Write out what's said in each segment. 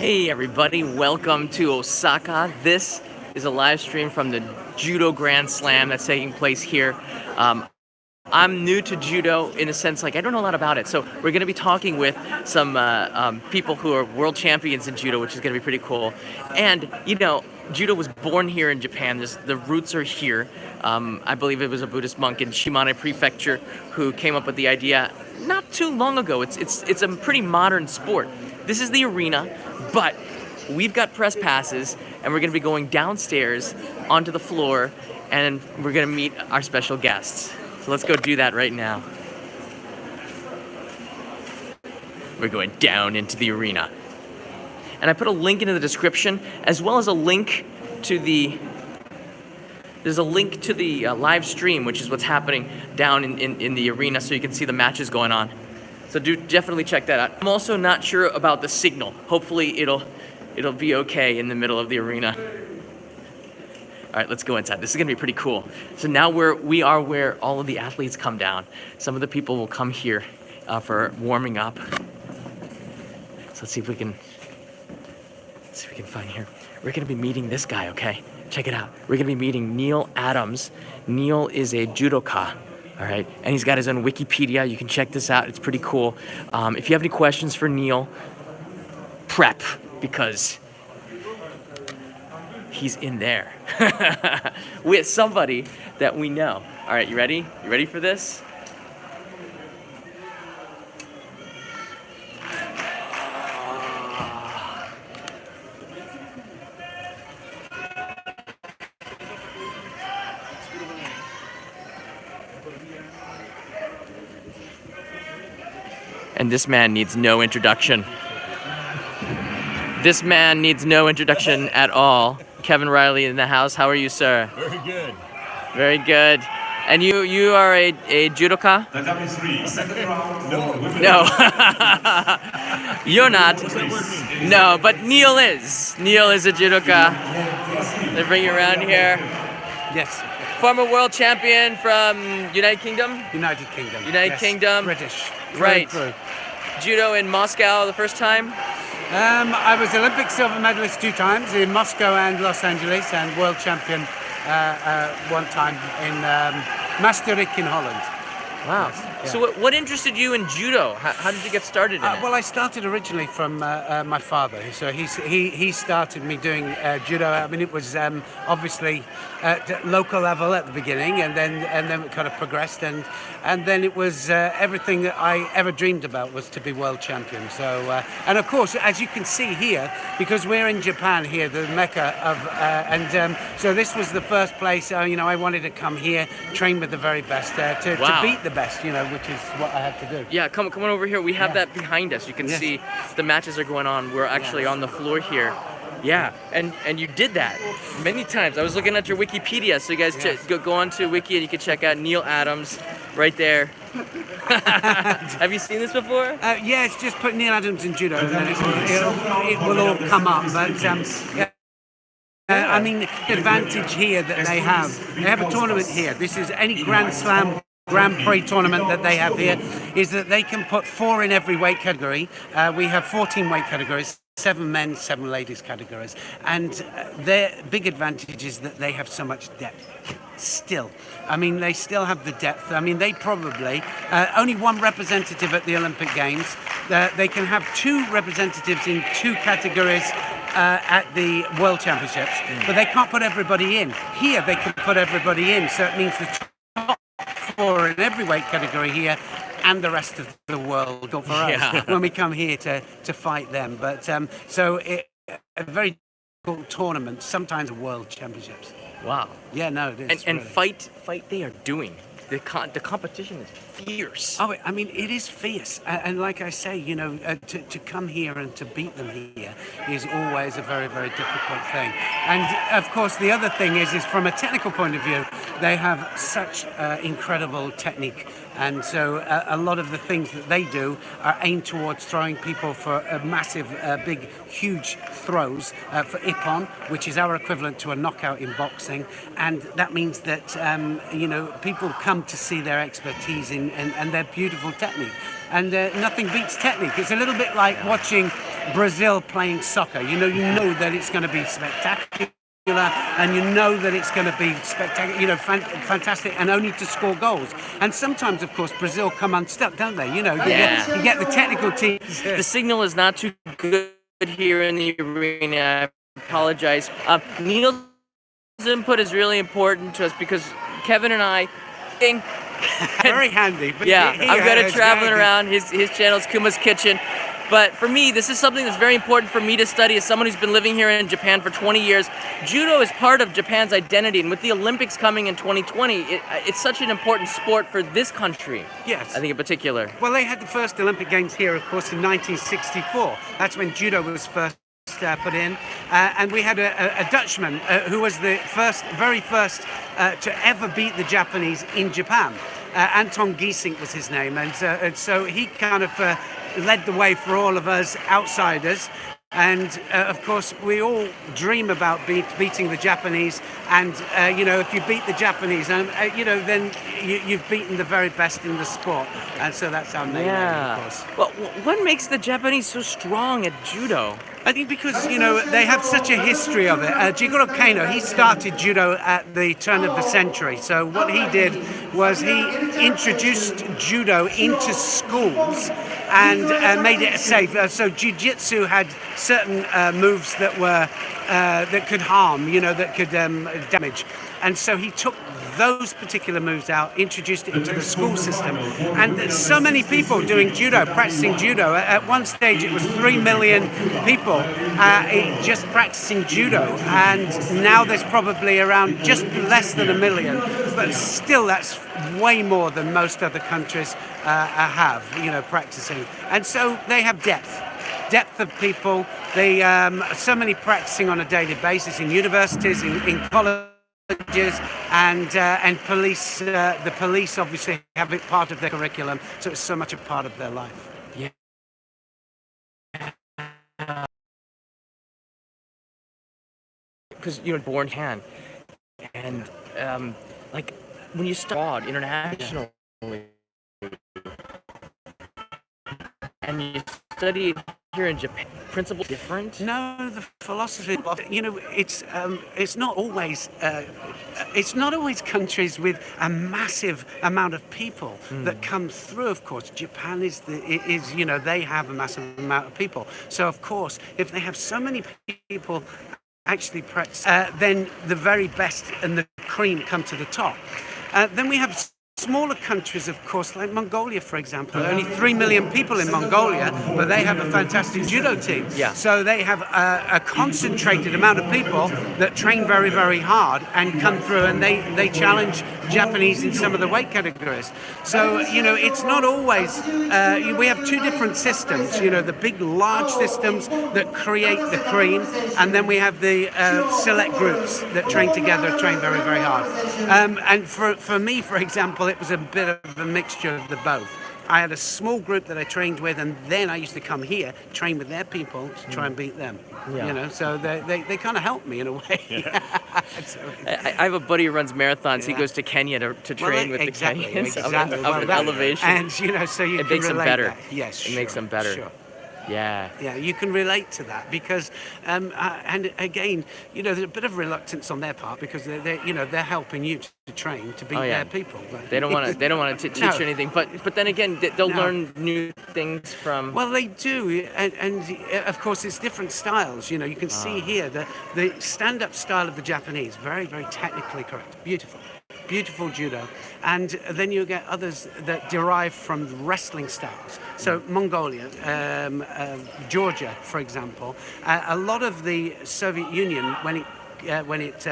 Hey everybody, welcome to Osaka. This is a live stream from the Judo Grand Slam that's taking place here. I'm new to Judo in a sense, like I don't know a lot about it. So we're going to be talking with some people who are world champions in Judo, which is going to be pretty cool. And, Judo was born here in Japan. The roots are here. I believe it was a Buddhist monk in Shimane Prefecture who came up with the idea not too long ago. It's a pretty modern sport. This is the arena, but we've got press passes, and we're going to be going downstairs onto the floor, and we're going to meet our special guests. So let's go do that right now. We're going down into the arena. And I put a link into the description, as well as a link to there's a link to the live stream, which is what's happening down in the arena, so you can see the matches going on. So do definitely check that out. I'm also not sure about the signal. Hopefully it'll be okay in the middle of the arena. All right, let's go inside. This is gonna be pretty cool. So now we are where all of the athletes come down. Some of the people will come here for warming up. So let's see if we can find here. We're gonna be meeting this guy, okay? Check it out. We're gonna be meeting Neil Adams. Neil is a judoka. All right, and he's got his own Wikipedia. You can check this out. It's pretty cool. If you have any questions for Neil, prep, because he's in there with somebody that we know. All right, you ready? You ready for this? And this man needs no introduction. This man needs no introduction at all. Kevin Riley in the house. How are you, sir? Very good. Very good. And you are a judoka? Second round. No. No. You're not. No, but Neil is. Neil is a judoka. They bring you around here. Yes. Former world champion from United Kingdom? United Kingdom. United Kingdom. British. Right. Through. Judo in Moscow the first time? I was Olympic silver medalist 2 times in Moscow and Los Angeles, and world champion one time in Maastricht in Holland. Wow. Yes, yeah. So what interested you in judo? How did you get started in it? Well, I started originally from my father. So he started me doing judo. I mean, it was obviously at local level at the beginning, and then it kind of progressed, and then it was everything that I ever dreamed about was to be world champion. So and of course, as you can see here, because we're in Japan here, the mecca of so this was the first place. I wanted to come here, train with the very best to beat the best. Which is what I have to do. Yeah, come on over here. We have that behind us. You can see the matches are going on. We're actually on the floor here. Yeah, and you did that many times. I was looking at your Wikipedia, so you guys go on to Wiki and you can check out Neil Adams right there. Have you seen this before? Yeah, it's just put Neil Adams in judo, and then it will all come up. But I mean, the advantage here that they have a tournament here. This is any Grand Slam Grand Prix tournament that they have here, is that they can put 4 in every weight category. We have 14 weight categories, 7 men, 7 ladies categories, and their big advantage is that they have so much depth. Still, I mean, they still have the depth. I mean, they probably only 1 representative at the Olympic Games. They can have 2 representatives in 2 categories at the World Championships, but they can't put everybody in. Here, they can put everybody in, so it means the top 4 in every weight category here, and the rest of the world for us when we come here to fight them. But a very difficult tournament, sometimes world championships. Wow. Yeah, no, it is. And really. fight they are doing. The competition is fierce. Oh, I mean, it is fierce. And like I say, to come here and to beat them here is always a very, very difficult thing. And of course, the other thing is from a technical point of view, they have such incredible technique. And so a lot of the things that they do are aimed towards throwing people for massive, big, huge throws for ippon, which is our equivalent to a knockout in boxing. And that means that, people come to see their expertise in and their beautiful technique. And nothing beats technique. It's a little bit like watching Brazil playing soccer. You know that it's going to be spectacular, and you know that it's going to be spectacular, fantastic, and only to score goals. And sometimes, of course, Brazil come unstuck, don't they? You get the technical teams. The signal is not too good here in the arena. I apologize. Neil's input is really important to us because Kevin and I... Very handy. But yeah, I'm good at traveling around. His channel's Kuma's Kitchen. But for me, this is something that's very important for me to study as someone who's been living here in Japan for 20 years. Judo is part of Japan's identity, and with the Olympics coming in 2020, it's such an important sport for this country. Yes. I think in particular. Well, they had the first Olympic Games here, of course, in 1964. That's when Judo was first put in, and we had a Dutchman who was the very first to ever beat the Japanese in Japan. Anton Giesink was his name, and so he kind of led the way for all of us outsiders. And of course, we all dream about beating the Japanese. And if you beat the Japanese, then you've beaten the very best in the sport. And so that's our name, of course. Well, what makes the Japanese so strong at judo? I think because, they have such a history of it. Jigoro Kano, he started judo at the turn of the century. So what he did was he introduced judo into schools and made it safe. So jiu-jitsu had certain moves that were that could harm, that could damage. And so he took those particular moves out, introduced it into the school system. And so many people doing judo, practicing judo. At one stage it was 3 million people just practicing judo. And now there's probably around just less than 1 million. But still that's way more than most other countries have, practicing. And so they have depth of people. They so many practicing on a daily basis in universities, in colleges. And police, the police obviously have it part of their curriculum, so it's so much a part of their life. Yeah. Because born in Japan, and when you start internationally, and you study here in Japan, principles different? No, the philosophy, it's not always countries with a massive amount of people that come through. Of course, Japan they have a massive amount of people. So of course, if they have so many people actually practice, then the very best and the cream come to the top. Then we have smaller countries, of course, like Mongolia, for example. Only 3 million people in Mongolia, but they have a fantastic judo team. Yeah. So they have a concentrated amount of people that train very, very hard and come through, and they challenge Japanese in some of the weight categories. So, it's not always... we have two different systems, the big, large systems that create the cream, and then we have the select groups that train together, train very, very hard. And for me, for example, it was a bit of a mixture of the both. I had a small group that I trained with, and then I used to come here, train with their people to try and beat them. Yeah. So they kind of helped me in a way. Yeah. I have a buddy who runs marathons. He goes to Kenya to train with the Kenyans up in elevation. And so you it can makes them relate better. That. Yes, it makes them better. Sure. Yeah, you can relate to that because, and again, there's a bit of reluctance on their part because they're helping you to train to beat their people. They don't want to teach you anything, but then again, they'll learn new things from. Well, they do, and of course, it's different styles. You can see here the stand-up style of the Japanese, very, very technically correct, beautiful judo, and then you get others that derive from wrestling styles. So Mongolia, Georgia, for example, a lot of the Soviet Union when it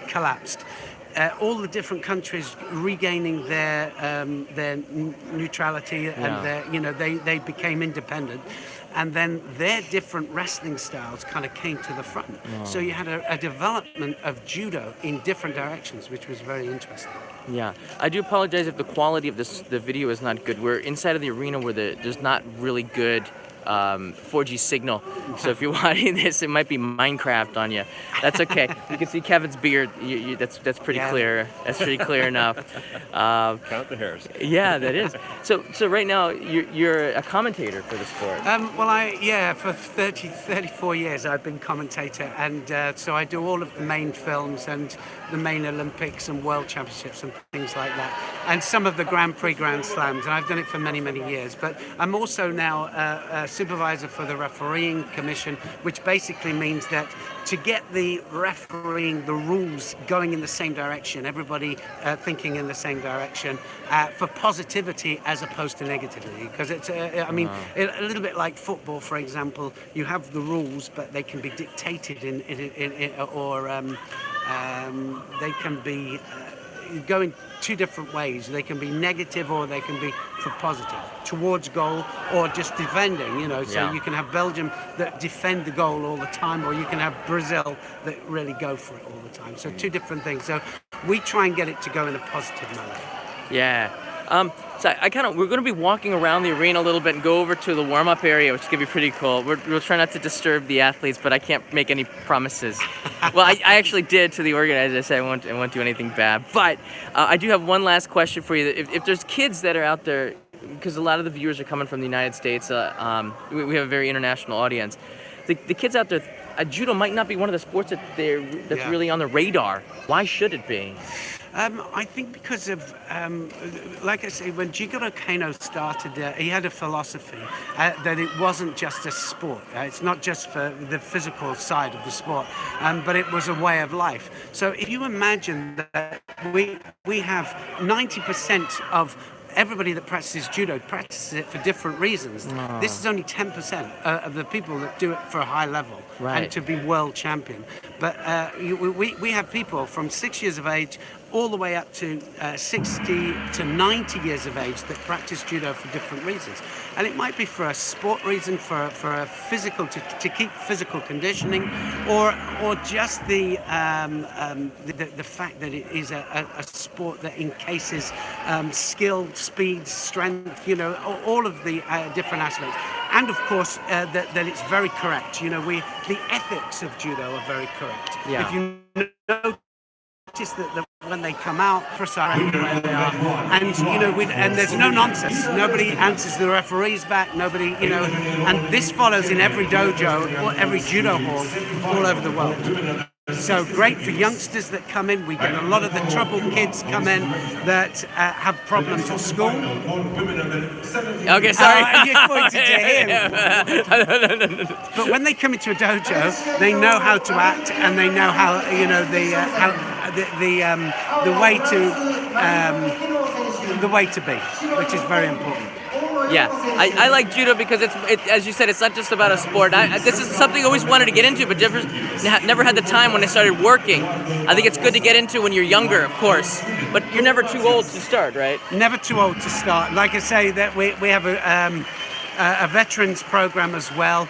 collapsed. All the different countries regaining their neutrality and they became independent. And then their different wrestling styles kind of came to the front. Oh. So you had a development of judo in different directions, which was very interesting. Yeah, I do apologize if the quality of the video is not good. We're inside of the arena where there's not really good 4G signal. So if you're watching this, it might be Minecraft on you. That's okay. You can see Kevin's beard. That's pretty clear. That's pretty clear enough. Count the hairs. Yeah, that is. So right now you're a commentator for the sport. For 34 years I've been commentator, and so I do all of the main films and the main Olympics and World Championships and things like that, and some of the Grand Prix, Grand Slams, and I've done it for many, many years. But I'm also now a supervisor for the refereeing commission, which basically means that to get the refereeing, the rules going in the same direction, everybody thinking in the same direction, for positivity as opposed to negativity. Because it's, a little bit like football, for example. You have the rules, but they can be dictated they can be going two different ways. They can be negative or they can be for positive, towards goal or just defending, So you can have Belgium that defend the goal all the time, or you can have Brazil that really go for it all the time. So two different things. So we try and get it to go in a positive manner. Yeah. So we're going to be walking around the arena a little bit and go over to the warm-up area, which is going to be pretty cool. We'll try not to disturb the athletes, but I can't make any promises. Well, I actually did to the organizer. I said I won't do anything bad. But I do have one last question for you. If there's kids that are out there, because a lot of the viewers are coming from the United States, we have a very international audience. The kids out there, judo might not be one of the sports that's really on the radar. Why should it be? I think because of, like I say, when Jigoro Kano started, he had a philosophy that it wasn't just a sport. It's not just for the physical side of the sport, but it was a way of life. So if you imagine that we have 90% of everybody that practices judo practices it for different reasons. Oh. This is only 10% of the people that do it for a high level and to be world champion. But we have people from 6 years of age all the way up to 60 to 90 years of age that practice judo for different reasons. And it might be for a sport reason, for a physical, to keep physical conditioning, or just the fact that it is a sport that encases skill, speed, strength, all of the different aspects. And of course, that it's very correct. The ethics of judo are very correct. Yeah. If you notice that when they come out, precisely where they are, and there's no nonsense. Nobody answers the referees back. Nobody, and this follows in every dojo or every judo hall all over the world. So great for youngsters that come in. We get a lot of the troubled kids come in that have problems at school. Okay, sorry. You pointed to him. But when they come into a dojo, they know how to act, and they know how the way to be, which is very important. Yeah, I like judo because it's as you said, it's not just about a sport. This is something I always wanted to get into, but never had the time when I started working. I think it's good to get into when you're younger, of course, but you're never too old to start, right? Never too old to start. Like I say, that we have a veterans program as well.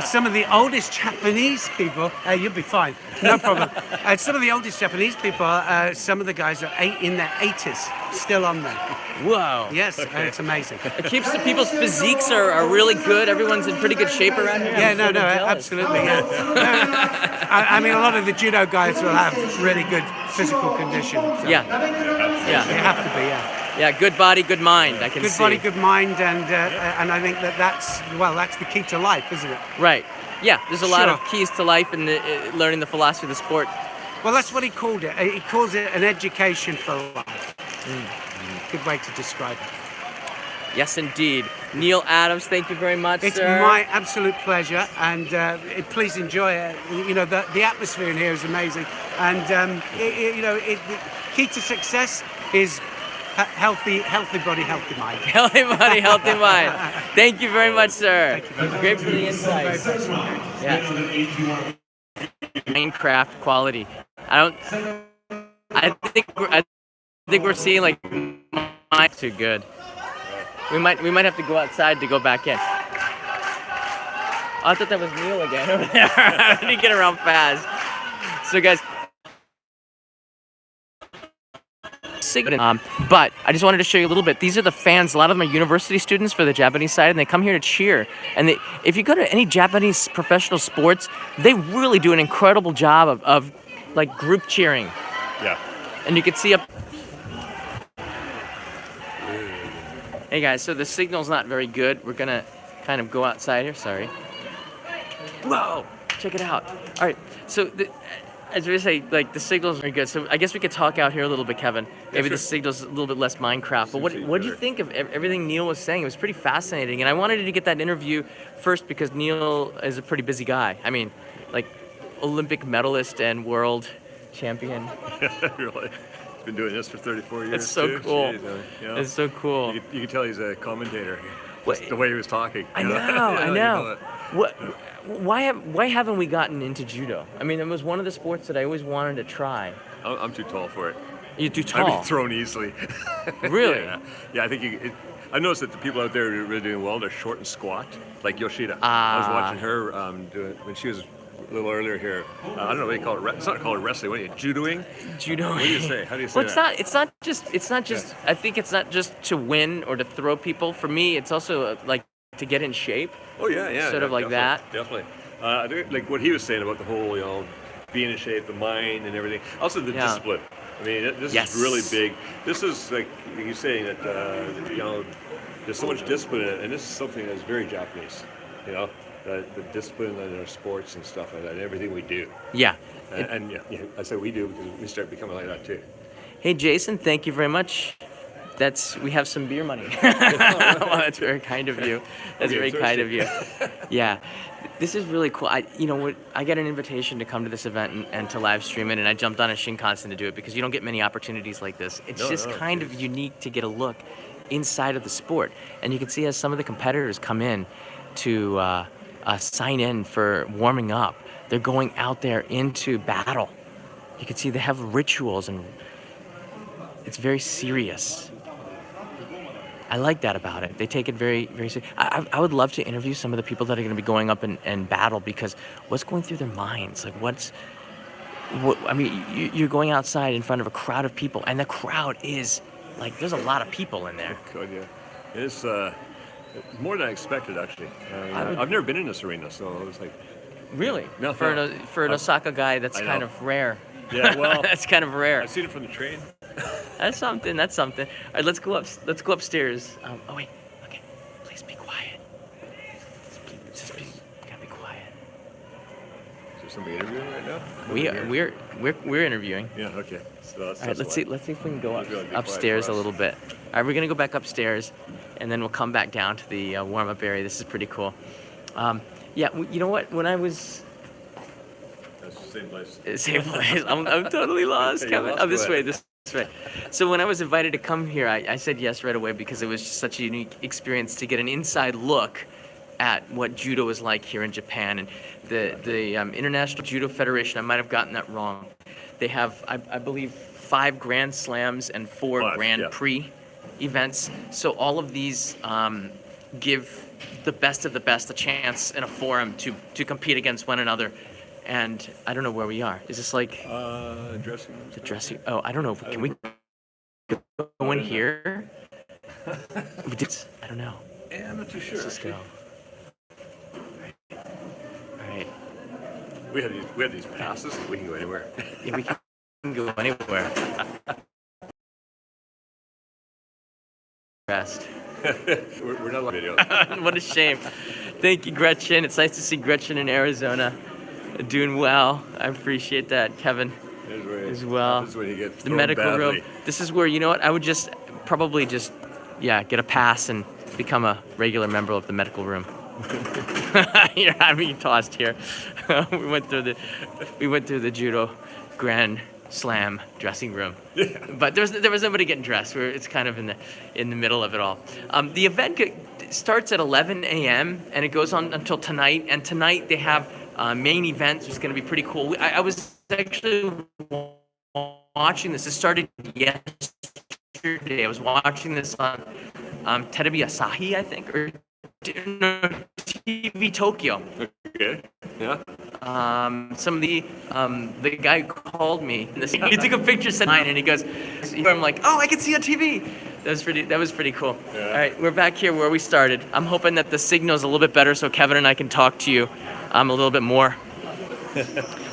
Some of the oldest Japanese people, you'll be fine, no problem. Some of the oldest Japanese people, some of the guys are in their 80s, still on there. Whoa. Yes, it's amazing. It keeps the people's physiques are really good. Everyone's in pretty good shape around here. Yeah, absolutely. Yeah. I mean, a lot of the judo guys will have really good physical condition. So. Yeah. They have to be, yeah. Yeah, good body, good mind. I can see. Good body, good mind, and I think that's the key to life, isn't it? Right. Yeah, there's a lot of keys to life in learning the philosophy of the sport. Well, that's what he called it. He calls it an education for life. Good way to describe it. Yes, indeed. Neil Adams, thank you very much, It's sir. my absolute pleasure, and please enjoy it. The atmosphere in here is amazing, and the key to success is healthy body, healthy mind. Healthy body, healthy mind. Thank you very much, sir. Thank you. Great for the insight. Yeah. Minecraft quality. I think we're seeing like too good. We might have to go outside to go back in. Oh, I thought that was Neil again over there. I need to get around fast. So guys. But I just wanted to show you a little bit. These are the fans. A lot of them are university students for the Japanese side, and they come here to cheer. And if you go to any Japanese professional sports, they really do an incredible job of like group cheering. Yeah. And you can see up. Hey guys, so the signal's not very good. We're gonna kind of go outside here. Sorry. Whoa! Check it out. All right. So as we say, like the signal's very good. So I guess we could talk out here a little bit, Kevin. Maybe the signal's a little bit less Minecraft. But what do you think of everything Neil was saying? It was pretty fascinating, and I wanted to get that interview first because Neil is a pretty busy guy. I mean, like Olympic medalist and world champion. Really? He's been doing this for 34 years. It's so cool. Jeez, you know, It's so cool. You can tell he's a commentator. Wait. The way he was talking. I know. Yeah, I you know. that. Why haven't we gotten into judo? I mean, it was one of the sports that I always wanted to try. I'm too tall for it. You're too I'd tall. be thrown easily. Really? Yeah, I think I noticed that the people out there who are really doing well, they're short and squat, like Yoshida. I was watching her do it when she was a little earlier here. I don't know what you call it. It's not called wrestling. What are you, judoing? Judo. What do you say? How do you say Well, that? it's not just. I think it's not just to win or to throw people. For me, it's also like to get in shape. Oh yeah. Sort of like that. Definitely. I think, like what he was saying about the whole, being in shape, the mind and everything. Also the discipline. I mean, this is really big. This is like he's saying that there's so much discipline in it, and this is something that's very Japanese. The discipline in our sports and stuff like that, and everything we do. Yeah. And I say we do because we start becoming like that too. Hey, Jason, thank you very much. We have some beer money. Well, that's very kind of you. That's very kind of you. Yeah, this is really cool. I got an invitation to come to this event and to live stream it, and I jumped on a Shinkansen to do it because you don't get many opportunities like this. It's kind of unique to get a look inside of the sport, and you can see as some of the competitors come in to sign in for warming up. They're going out there into battle. You can see they have rituals, and it's very serious. I like that about it. They take it very, very seriously. I would love to interview some of the people that are going to be going up and battle, because what's going through their minds? Like, you're going outside in front of a crowd of people, and the crowd is, like, there's a lot of people in there. Good, yeah. It's more than I expected, actually. I've never been in this arena, so it was like... Really? No, for an Osaka guy, that's kind of rare. Yeah, well... That's kind of rare. I've seen it from the train. That's something. All right, let's go upstairs. Oh wait. Okay. Please be quiet. Gotta be quiet. Is there somebody interviewing right now? We're interviewing. Yeah. Okay. So that's, all right. Let's see if we can go upstairs a a little bit. All right, we're gonna go back upstairs, and then we'll come back down to the warm-up area. This is pretty cool. Yeah. You know what? When I was That's the same place. same place. I'm totally lost, Kevin. This way. So when I was invited to come here, I said yes right away because it was just such a unique experience to get an inside look at what judo is like here in Japan. And the International Judo Federation, I might have gotten that wrong. They have, I believe, 5 Grand Slams and 4 Grand Prix events. So all of these give the best of the best a chance in a forum to compete against one another. And I don't know where we are. Is this like dressing room? the dressing? Oh, I don't know. Can we go in here? I don't know. Yeah, I'm not too sure. Let's just go. All right. We have these passes. We can go anywhere. Yeah, we can go anywhere. Best. we're not on video. What a shame. Thank you, Gretchen. It's nice to see Gretchen in Arizona. Doing well. I appreciate that, Kevin, as well. This is when you get The medical room. This is where, I would probably just get a pass and become a regular member of the medical room. You're having me tossed here. we went through the judo Grand Slam dressing room. Yeah. But there was nobody getting dressed. It's kind of in the middle of it all. The event starts at 11 a.m. and it goes on until tonight. And tonight they have main events, which is going to be pretty cool. I was actually watching this. It started yesterday. I was watching this on Terebi Asahi, I think, or no, TV Tokyo. Okay. Yeah. Some of the guy who called me. He took a picture, sent mine, and he goes, I'm like, oh, I can see on TV. That was pretty cool. Yeah. All right, we're back here where we started. I'm hoping that the signal's a little bit better so Kevin and I can talk to you a little bit more.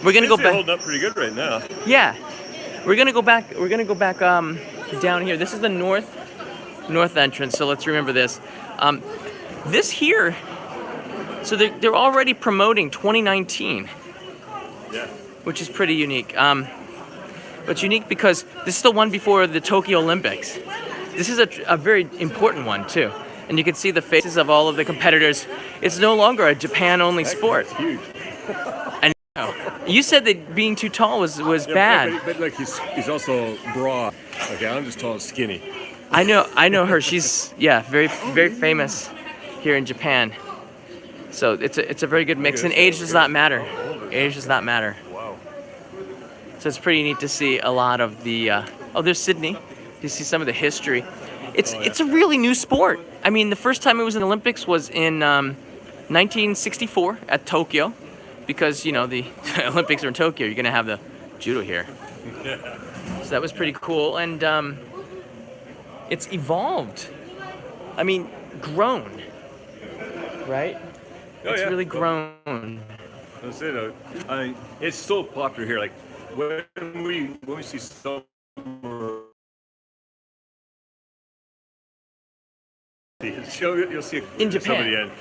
We're gonna go back. Holding up pretty good right now. Yeah, we're gonna go back. We're gonna go back down here. This is the north entrance. So let's remember this. This here. So they're already promoting 2019. Yeah. Which is pretty unique. But it's unique because this is the one before the Tokyo Olympics. This is a very important one too. And you can see the faces of all of the competitors. It's no longer a Japan-only sport. That's huge. And you said that being too tall was bad. But like he's also broad. Okay, I'm just tall and skinny. I know her. She's very famous here in Japan. So it's a very good mix, and age does not matter. Age does not matter. Wow. So it's pretty neat to see a lot of the. There's Sydney. You see some of the history. It's a really new sport. I mean, the first time it was in the Olympics was in 1964 at Tokyo, because the Olympics are in Tokyo. You're gonna have the judo here. So that was pretty cool, and it's evolved. I mean, grown. Right? It's really grown. That's it. It's so popular here. Like when we see summer, you'll see in Japan.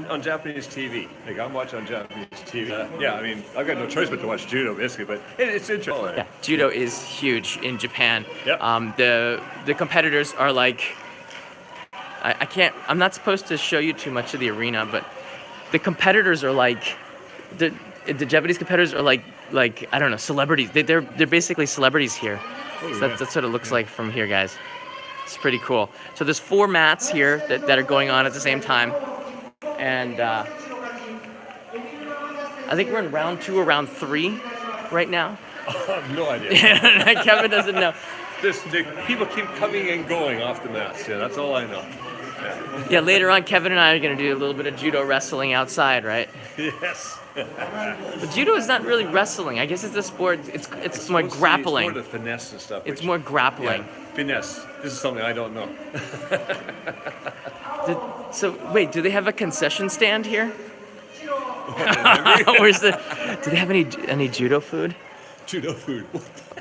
On Japanese TV. Like I'm watching on Japanese TV. I mean, I've got no choice but to watch judo basically, but it's interesting. Yeah, judo is huge in Japan. Yep. The competitors are like. I'm not supposed to show you too much of the arena, but the competitors are like, the Japanese competitors are like I don't know, celebrities. They're basically celebrities here. So that's what it looks like from here, guys. It's pretty cool. So there's 4 mats here that are going on at the same time, and I think we're in round 2 or round 3 right now. I have no idea. Kevin doesn't know. People keep coming and going off the mats. Yeah, that's all I know. Yeah, later on, Kevin and I are going to do a little bit of judo wrestling outside, right? Yes. But judo is not really wrestling. I guess it's a sport. It's more grappling. It's more the finesse and stuff. It's more grappling. Yeah, finesse. This is something I don't know. So wait, do they have a concession stand here? Do they have any judo food? Judo food.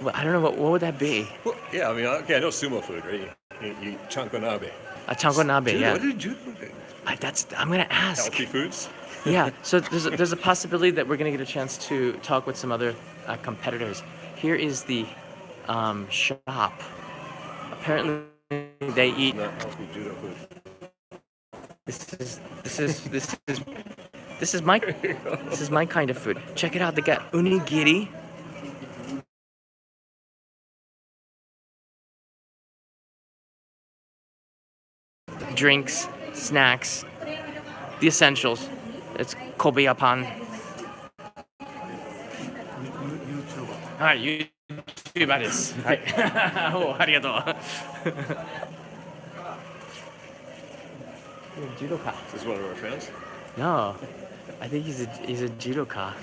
Well, I don't know. What would that be? Well, yeah, I mean, okay, I know sumo food, right? You chankonabe. A chankonabe, yeah. What did judo do? I'm gonna ask. Healthy foods? Yeah. So there's a possibility that we're gonna get a chance to talk with some other competitors. Here is the shop. Apparently they eat. Not healthy judo food. This is my kind of food. Check it out. They got unigiri. Drinks, snacks, the essentials. It's Kobayapan. Alright, YouTuber です。はい。おありがとう。Judoka. Is this one of our fans? No, I think he's a judoka.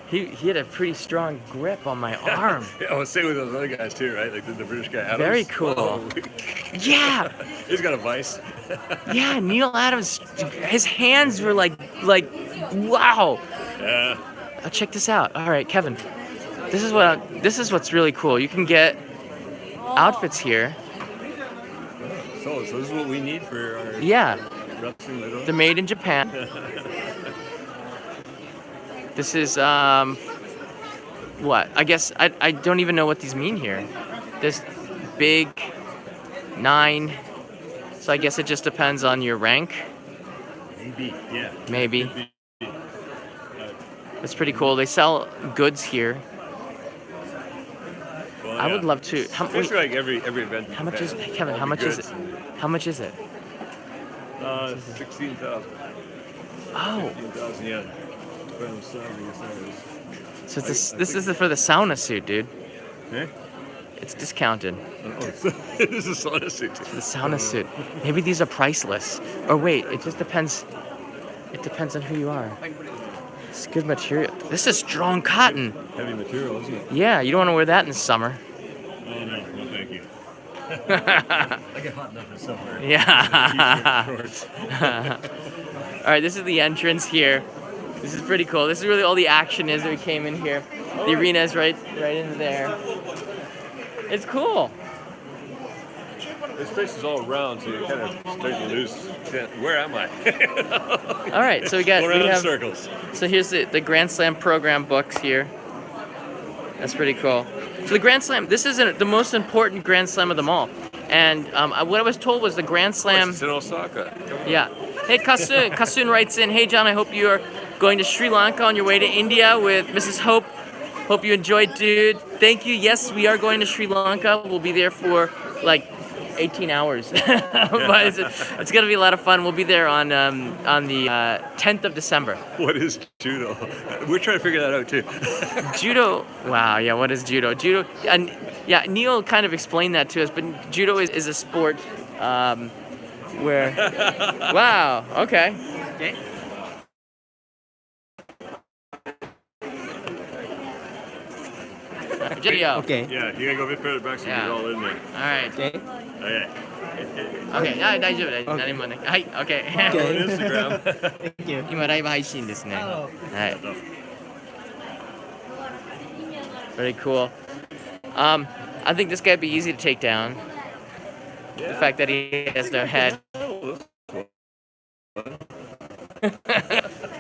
He had a pretty strong grip on my arm. Yeah, same with those other guys too, right? Like the British guy Adams. Very cool. Oh. Yeah. He's got a vice. Yeah, Neil Adams. His hands were like wow. Yeah. Check this out. All right, Kevin. This is what's really cool. You can get outfits here. So this is what we need for our wrestling. They're made in Japan. This is what? I guess I don't even know what these mean here. There's big, 9. So I guess it just depends on your rank. Maybe, yeah. Maybe. It's pretty cool. They sell goods here. Well, I would love to. Especially like every event. How much is it, Kevin? How much is it? How much is it? 16,000. Oh. 16,000 yen. So this is for the sauna suit, dude. Eh? It's discounted. This is a sauna suit. The sauna suit. Maybe these are priceless. Or wait, it just depends. It depends on who you are. It's good material. This is strong cotton. Heavy material, isn't it? Yeah, you don't want to wear that in the summer. Oh no, no, thank you. I get hot enough in summer. Yeah. Shorts. All right, this is the entrance here. This is pretty cool. This is really all the action is that we came in here. The arena is right in there. It's cool. This place is all round, so you kind of start to lose. Where am I? All right, so we Around in have circles. So here's the Grand Slam program books here. That's pretty cool. So the Grand Slam, this is the most important Grand Slam of them all. And what I was told was the Grand Slam. It's in Osaka. Yeah. Hey, Kasun. Kasun writes in, hey, John, I hope you are going to Sri Lanka on your way to India with Mrs. Hope. Hope you enjoyed, dude. Thank you. Yes, we are going to Sri Lanka. We'll be there for like 18 hours. But it's going to be a lot of fun. We'll be there on the 10th of December. What is judo? We're trying to figure that out too. Judo. Wow. Yeah. What is judo? Judo. And yeah, Neil kind of explained that to us. But judo is a sport where. Wow. Okay. Okay. Video. Okay. Yeah, you gotta go a bit further back so you get it all in there. All right. Okay. Okay. Okay. 大丈夫です。何もね。はい。Okay. On Instagram. Thank you. 今ライブ配信ですね。はい。Very cool. I think this guy would be easy to take down. The fact that he has no head.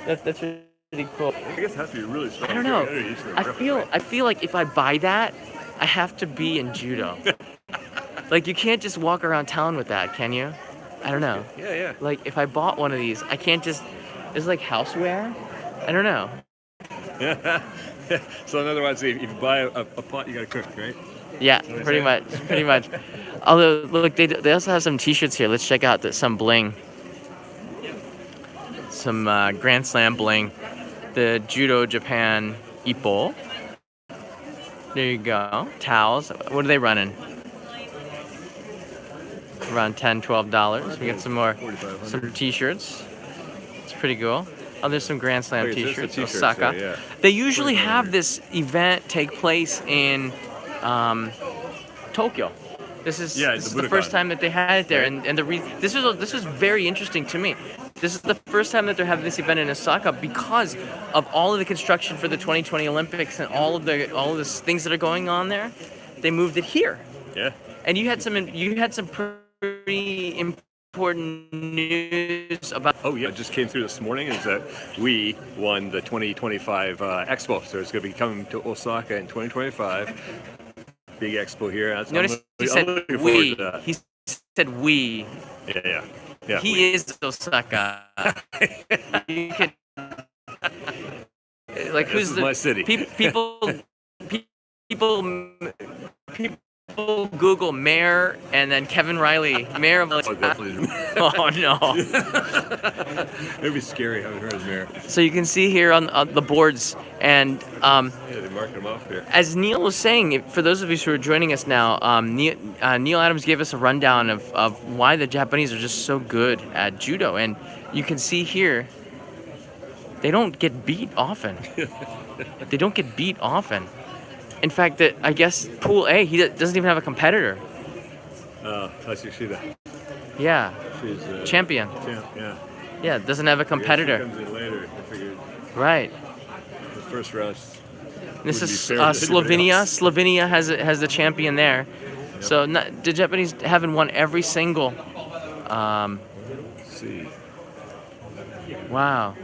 That's pretty cool. I guess it has to be really strong. I don't know. I feel like if I buy that, I have to be in judo. Like you can't just walk around town with that, can you? I don't know. Yeah. Like if I bought one of these, I can't just. It's like houseware. I don't know. So in other words, if you buy a pot, you gotta cook, right? Yeah, pretty much. Although look, they also have some T-shirts here. Let's check out some bling. Some Grand Slam bling. The Judo Japan Ippo. There you go. Towels. What are they running? Around $10, $12. We got some more, some T-shirts. It's pretty cool. Oh, there's some Grand Slam There's the T-shirts. t-shirts Osaka. there, yeah. They usually have this event take place in Tokyo. This is the first time that they had it there, and this was very interesting to me. This is the first time that they're having this event in Osaka because of all of the construction for the 2020 Olympics and all of the things that are going on there. They moved it here. Yeah. And you had some pretty important news about. Oh yeah, it just came through this morning. Is that we won the 2025 Expo, so it's going to be coming to Osaka in 2025. Big expo here. Notice he said we. He said we. Yeah. He is Osaka. You could, like this is my city. People Google mayor and then Kevin Riley, mayor of. Oh no. It'd be scary having her as mayor. So you can see here on the boards, and yeah, they marked them off here. as Neil was saying, for those of you who are joining us now, Neil Adams gave us a rundown of why the Japanese are just so good at judo, and you can see here they don't get beat often. They don't get beat often. In fact, I guess Pool A, he doesn't even have a competitor. I see that. Yeah. She's champion. Yeah. Yeah, doesn't have a competitor. She comes in later. I figured. Right. The first round. This is Slovenia. Slovenia has the champion there. Yep. So the Japanese haven't won every single. Let's see. Wow.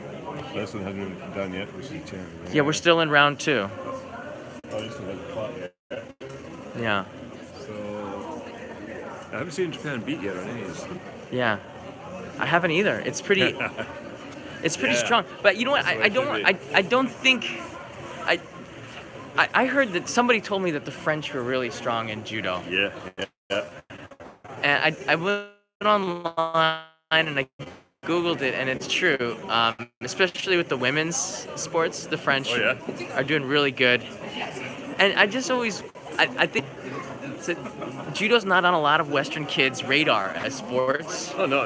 This one hasn't been done yet, which is champion. Yeah, we're still in round 2. Oh, this one hasn't fought yet. Yeah. So I haven't seen Japan beat yet on any of these. Yeah, I haven't either. It's pretty. It's pretty strong. But you know what? I don't think. I heard that somebody told me that the French were really strong in judo. Yeah. And I went online and I Googled it, and it's true. Especially with the women's sports, the French are doing really good. And I just always, I think judo's not on a lot of Western kids' radar as sports. Oh no.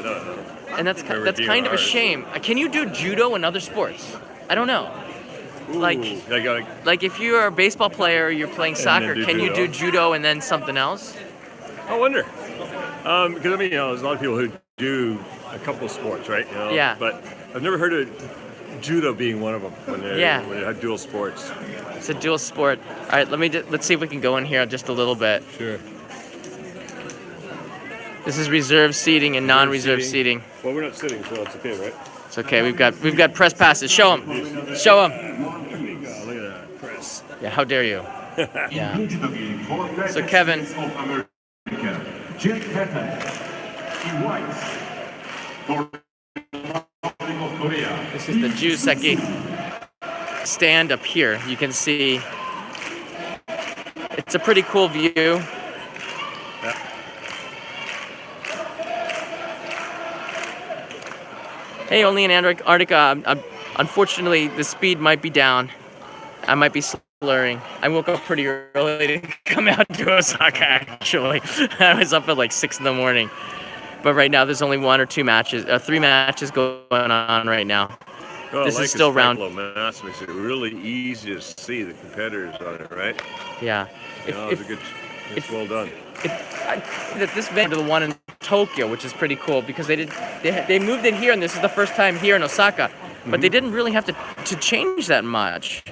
And that's kind of a shame. Can you do judo in other sports? I don't know. Ooh, Like if you're a baseball player or you're playing soccer, do can you judo. do judo and then something else? I wonder. Because I mean, there's a lot of people who do a couple of sports, right? Yeah. But I've never heard of judo being one of them when they have dual sports. It's a dual sport. All right, let's see if we can go in here just a little bit. Sure. This is reserved seating and non-reserved seating. Well, we're not sitting, so it's okay, right? It's okay. We've got press passes. Show them. Show them. Oh, look at that press. Yeah. How dare you? Yeah. So Kevin. This is the Juseki stand up here. You can see it's a pretty cool view. Yeah. Hey, only in Antarctica. Unfortunately, the speed might be down. I might be slurring. I woke up pretty early to come out to Osaka, actually. I was up at like 6 in the morning. But right now, there's only 3 matches going on right now. Well, this is still round. Mass makes it really easy to see the competitors on it, right? Yeah. It's well done. This venue to the one in Tokyo, which is pretty cool because they moved it here, and this is the first time here in Osaka. But they didn't really have to change that much.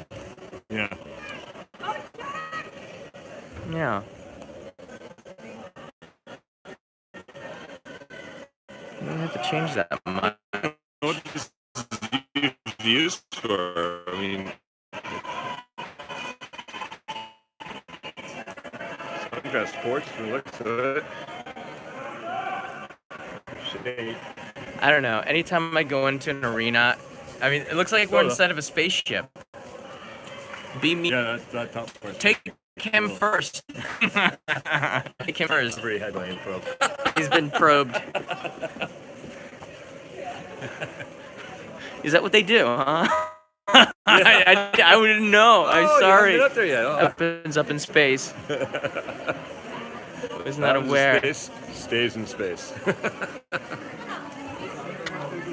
Yeah. Yeah. You don't have to change that much. What this is used for? I mean, some kind of sports from the looks of it. Shade. I don't know. Anytime I go into an arena, I mean, it looks like we're inside of a spaceship. Be me. Yeah, that top part. Take him first. Take him first. Already had my info. He's been probed. Is that what they do, huh? I wouldn't know. I'm sorry. You haven't been up there yet. Oh. Happens up in space. Was not aware. Space stays in space.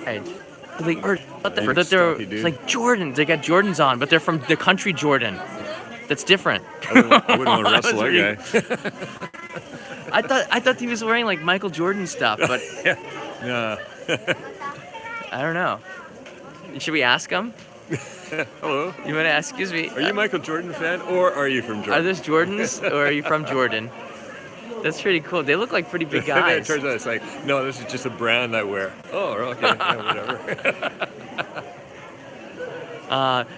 It's like Jordans. They got Jordans on, but they're from the country Jordan. That's different. I wouldn't want to wrestle that guy. I thought he was wearing like Michael Jordan stuff, but Yeah. I don't know. Should we ask him? Hello. You want to ask? Excuse me. Are you a Michael Jordan fan, or are you from Jordan? Are those Jordans, or are you from Jordan? That's pretty cool. They look like pretty big It guys. turns out it's like, no, this is just a brand I wear. Oh, okay, yeah, whatever.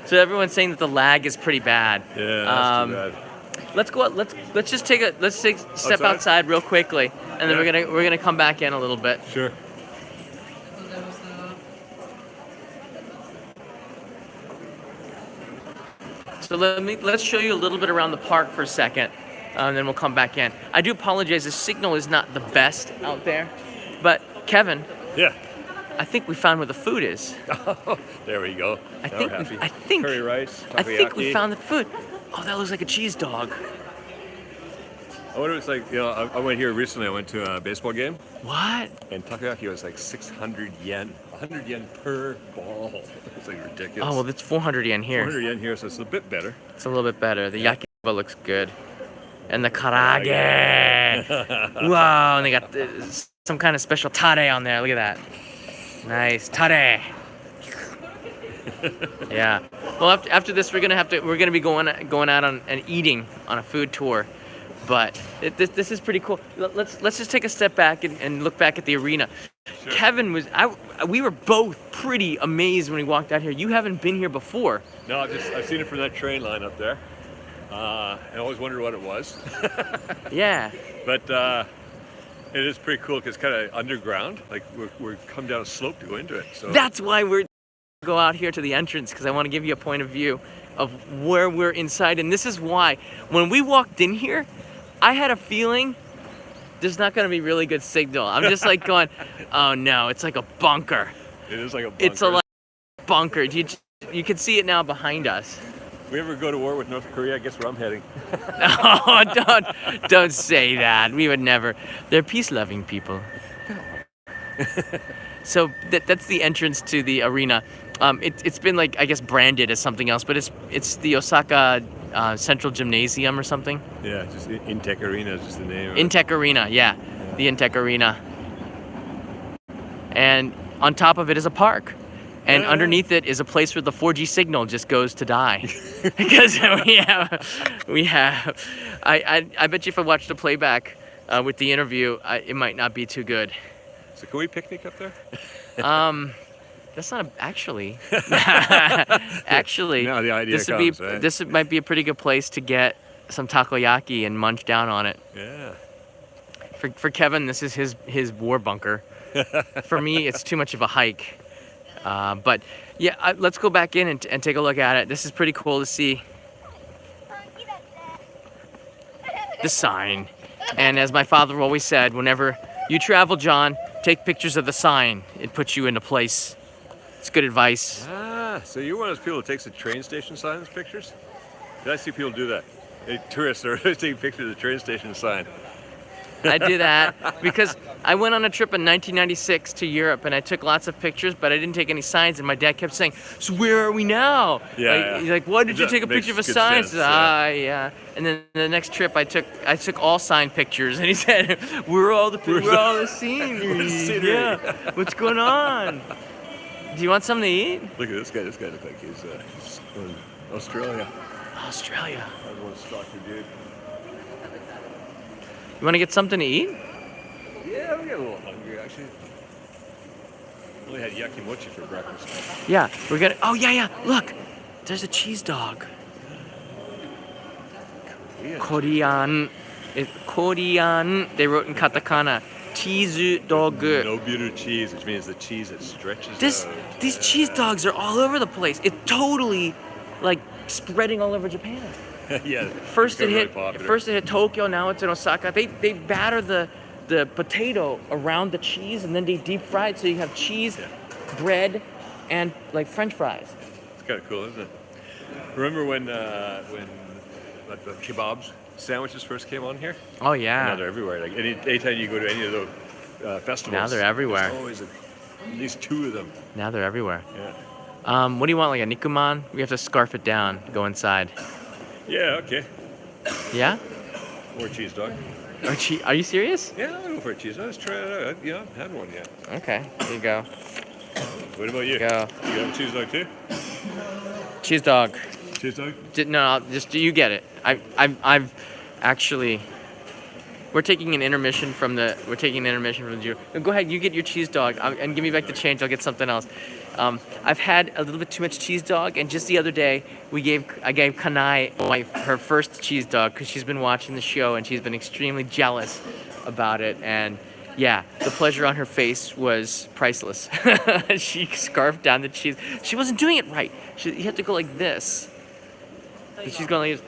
So everyone's saying that the lag is pretty bad. Yeah, that's too bad. Let's go. Let's just take a step outside real quickly, and then we're gonna come back in a little bit. Sure. So let's show you a little bit around the park for a second, and then we'll come back in. I do apologize. The signal is not the best out there, but Kevin. Yeah. I think we found where the food is. There we go. I think curry rice. I think we takoyaki. found the food. Oh, that looks like a cheese dog. I wonder if it's like, I went here recently. I went to a baseball game, What? and takoyaki was like 600 yen, 100 yen per ball. It's like ridiculous. Oh, well, it's 400 yen here. 400 yen here, so it's a bit better. It's a little bit better. The yakisoba looks good. And the karage. Wow, and they got some kind of special tare on there. Look at that. Nice. Tare. Yeah. Well, after this, we're gonna be going out on and eating on a food tour. But this is pretty cool. Let's just take a step back and look back at the arena. Sure. Kevin we were both pretty amazed when we walked out here. You haven't been here before. No, I've seen it from that train line up there. And I always wondered what it was. Yeah. But it is pretty cool because it's kind of underground. Like we're come down a slope to go into it. So That's why we're go out here to the entrance, because I want to give you a point of view of where we're inside. And this is why when we walked in here, I had a feeling there's not going to be really good signal. I'm just like going, oh no, it's like a bunker. It is like a bunker. It's a bunker. You can see it now behind us. If we ever go to war with North Korea, I guess where I'm heading. Oh, don't say that. We would never. They're peace-loving people. So that's the entrance to the arena. It's been like, I guess, branded as something else, but it's the Osaka Central Gymnasium or something. Yeah, just Intech Arena is just the name. Intech Arena, yeah, the Intech Arena. And on top of it is a park. And underneath it is a place where the 4G signal just goes to die. Because we have, I bet you if I watched the playback with the interview, it might not be too good. So can we picnic up there? That's not actually. Actually, now the idea comes, right? This might be a pretty good place to get some takoyaki and munch down on it. Yeah. For Kevin, this is his war bunker. For me, it's too much of a hike. But yeah, let's go back in and take a look at it. This is pretty cool to see the sign. And as my father always said, whenever you travel, John, take pictures of the sign. It puts you into place. It's good advice. Ah, so you're one of those people that takes the train station signs pictures? Did I see people do that? Tourists are taking pictures of the train station sign. I do that because I went on a trip in 1996 to Europe and I took lots of pictures, but I didn't take any signs. And my dad kept saying, "So where are we now?" Yeah. He's like, "Why did you take a picture of a sign?" Sense, yeah. And then the next trip I took all sign pictures, and he said, "We're all the scenery. Yeah. What's going on? Do you want something to eat?" Look at this guy. This guy looks like he's in Australia. Australia. I want to stalk your dude. You want to get something to eat? Yeah, we get a little hungry actually. Only had yakimochi for breakfast. Yeah, we're gonna. Oh yeah. Look, there's a cheese dog. Korean. Korean. They wrote in katakana. Cheese dog. No bitter cheese, which means the cheese that stretches out. These cheese dogs are all over the place. It's totally like spreading all over Japan. Yeah. First it really hit Tokyo. Now it's in Osaka. They batter the potato around the cheese and then they deep fry it so you have cheese, bread, and like French fries. It's kind of cool, isn't it? Remember when like the kebabs sandwiches first came on here? Oh yeah. Now they're everywhere. Like anytime you go to any of those festivals, Now they're everywhere. There's always at least two of them. Now they're everywhere. Yeah. What do you want? Like a nikuman? We have to scarf it down. Go inside. Yeah. Okay. Yeah. Or a cheese dog. Are you serious? Yeah, I'll go for a cheese dog. Let's try it out. I haven't had one yet. Okay. Here you go. What about you? Go. You have a cheese dog too? Cheese dog. Cheese dog? No, just you get it. I've actually. We're taking an intermission from the Judo. Go ahead, you get your cheese dog and give me back the change. I'll get something else. I've had a little bit too much cheese dog, and just the other day I gave Kanai her first cheese dog because she's been watching the show and she's been extremely jealous about it. And yeah, the pleasure on her face was priceless. She scarfed down the cheese. She wasn't doing it right. You have to go like this. She's going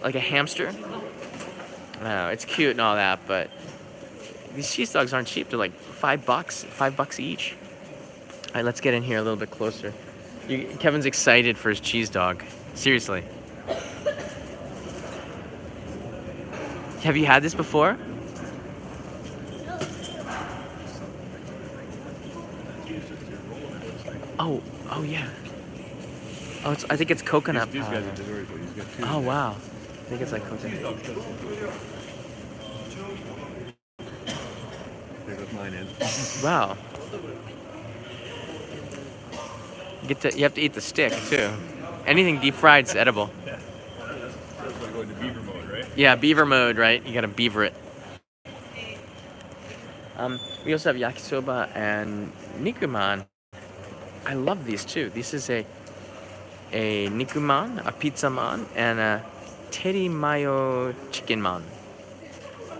like a hamster. I know, it's cute and all that, but these cheese dogs aren't cheap. They're like $5 each. All right, let's get in here a little bit closer. Kevin's excited for his cheese dog. Seriously. Have you had this before? Oh yeah. Oh, I think it's coconut These powder. guys are delivery, but he's got two. Oh wow. I think it's like coconut. There goes mine in. Wow. You have to eat the stick too. Anything deep fried is edible. That's why I go into beaver mode, right? Yeah, beaver mode, right? You gotta beaver it. We also have yakisoba and nikuman. I love these too. This is a nikuman, a pizza man, and a teri mayo chicken man.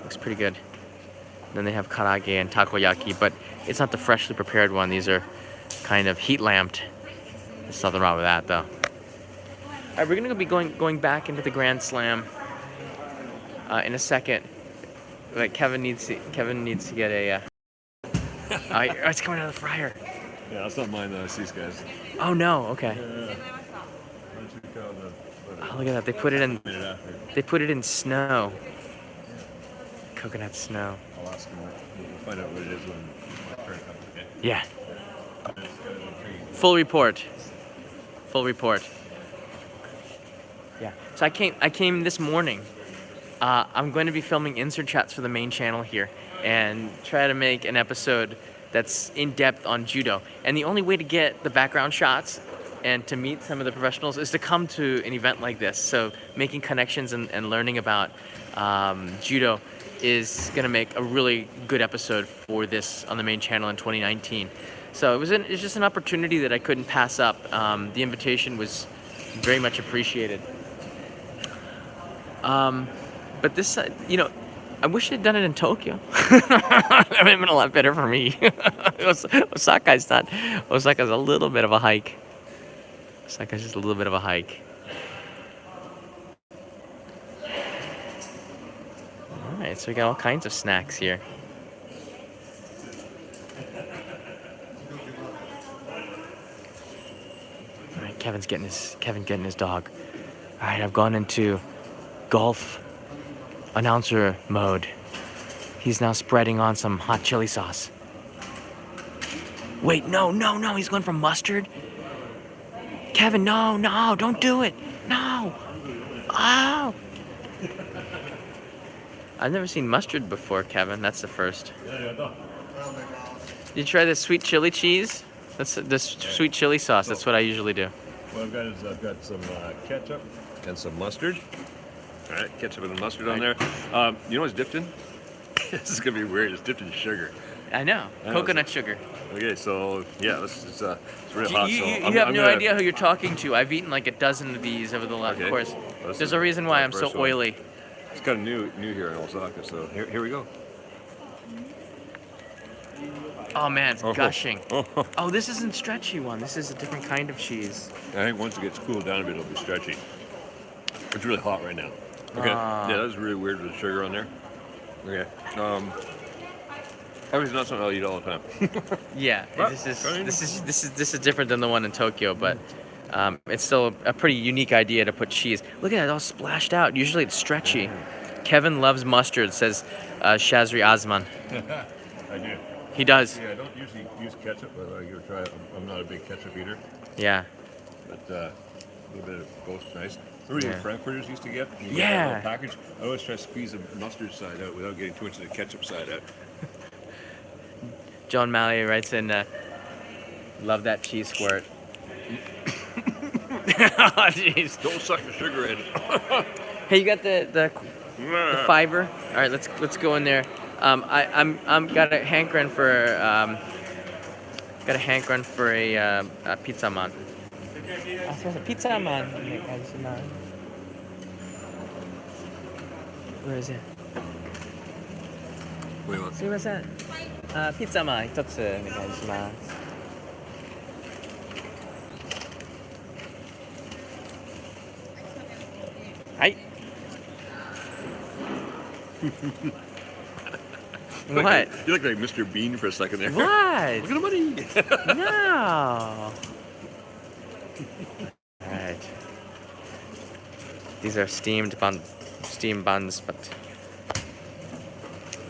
Looks pretty good. Then they have karaage and takoyaki, but it's not the freshly prepared one. These are kind of heat lamped. There's nothing wrong with that though. All right, we're gonna be going back into the Grand Slam in a second. Like Kevin needs to get a. It's coming out of the fryer. Yeah, that's not mine though. It's these guys. Oh no. Okay. Yeah. Oh, look at that. They put it in. They put it in snow. Coconut snow. I'll ask him. We'll find out what it is when my friend comes again. Yeah. Full report. Full report. Yeah. So I came this morning. I'm going to be filming insert shots for the main channel here and try to make an episode that's in depth on judo. And the only way to get the background shots and to meet some of the professionals is to come to an event like this. So making connections and learning about judo is going to make a really good episode for this on the main channel in 2019. So it's just an opportunity that I couldn't pass up. The invitation was very much appreciated. But this, I wish they'd done it in Tokyo. That would have been a lot better for me. Osaka's a little bit of a hike. Osaka's just a little bit of a hike. All right, so we got all kinds of snacks here. All right, Kevin getting his dog. All right, I've gone into golf announcer mode. He's now spreading on some hot chili sauce. Wait, no, he's going for mustard. Kevin, no, don't do it. No. Oh. I've never seen mustard before, Kevin. That's the first. Did you try the sweet chili cheese? That's the sweet chili sauce. That's what I usually do. What I've got some ketchup and some mustard. All right, ketchup and mustard on there. You know what's dipped in? This is gonna be weird. It's dipped in sugar. I know. Coconut sugar. Okay, so yeah, it's really hot. You have no idea who you're talking to. I've eaten like a dozen of these over the last course. Well, there's a reason why I'm so oily. It's kind of new here in Osaka, so here we go. Oh man, it's gushing. Oh, this isn't stretchy one. This is a different kind of cheese. I think once it gets cooled down a bit, it'll be stretchy. It's really hot right now. Okay. Yeah, that was really weird with the sugar on there. Okay. Obviously not something I'll eat all the time. Yeah, this is different than the one in Tokyo, but it's still a pretty unique idea to put cheese. Look at that, all splashed out. Usually it's stretchy. Kevin loves mustard, says Shazri Azman. I do. He does. Yeah, I don't usually use ketchup, but I give it a try. I'm not a big ketchup eater. Yeah. But a little bit of both's nice. Remember the Frankfurters used to get? Yeah. A package. I always try to squeeze the mustard side out without getting too much of the ketchup side out. John Malley writes in, love that cheese squirt. Oh, jeez. Don't suck the sugar in. Hey, you got the fiber? All right, let's go in there. I'm got a hankering for a pizza man. Pizza man. Where is it? Wait, what? すいません。ピザマン一つお願いします。はい。What? You look like Mr. Bean for a second there. What? Look at the money. No. All right. These are steam buns, but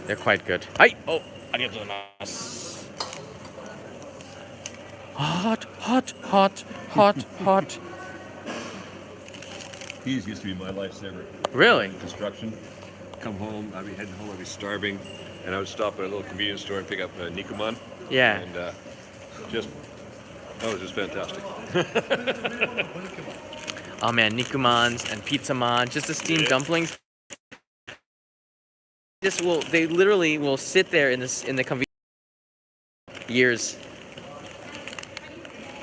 they're quite good. Hi. Oh, arigatou gozaimasu. Hot. Peas used to be my lifesaver. Really? Construction. Come home, I'd be heading home, I'd be starving, and I would stop at a little convenience store and pick up Nikuman. Yeah. And that was just fantastic. Oh man, Nikumans and Pizza Man, just the steamed dumplings. They literally will sit there in the convenience years.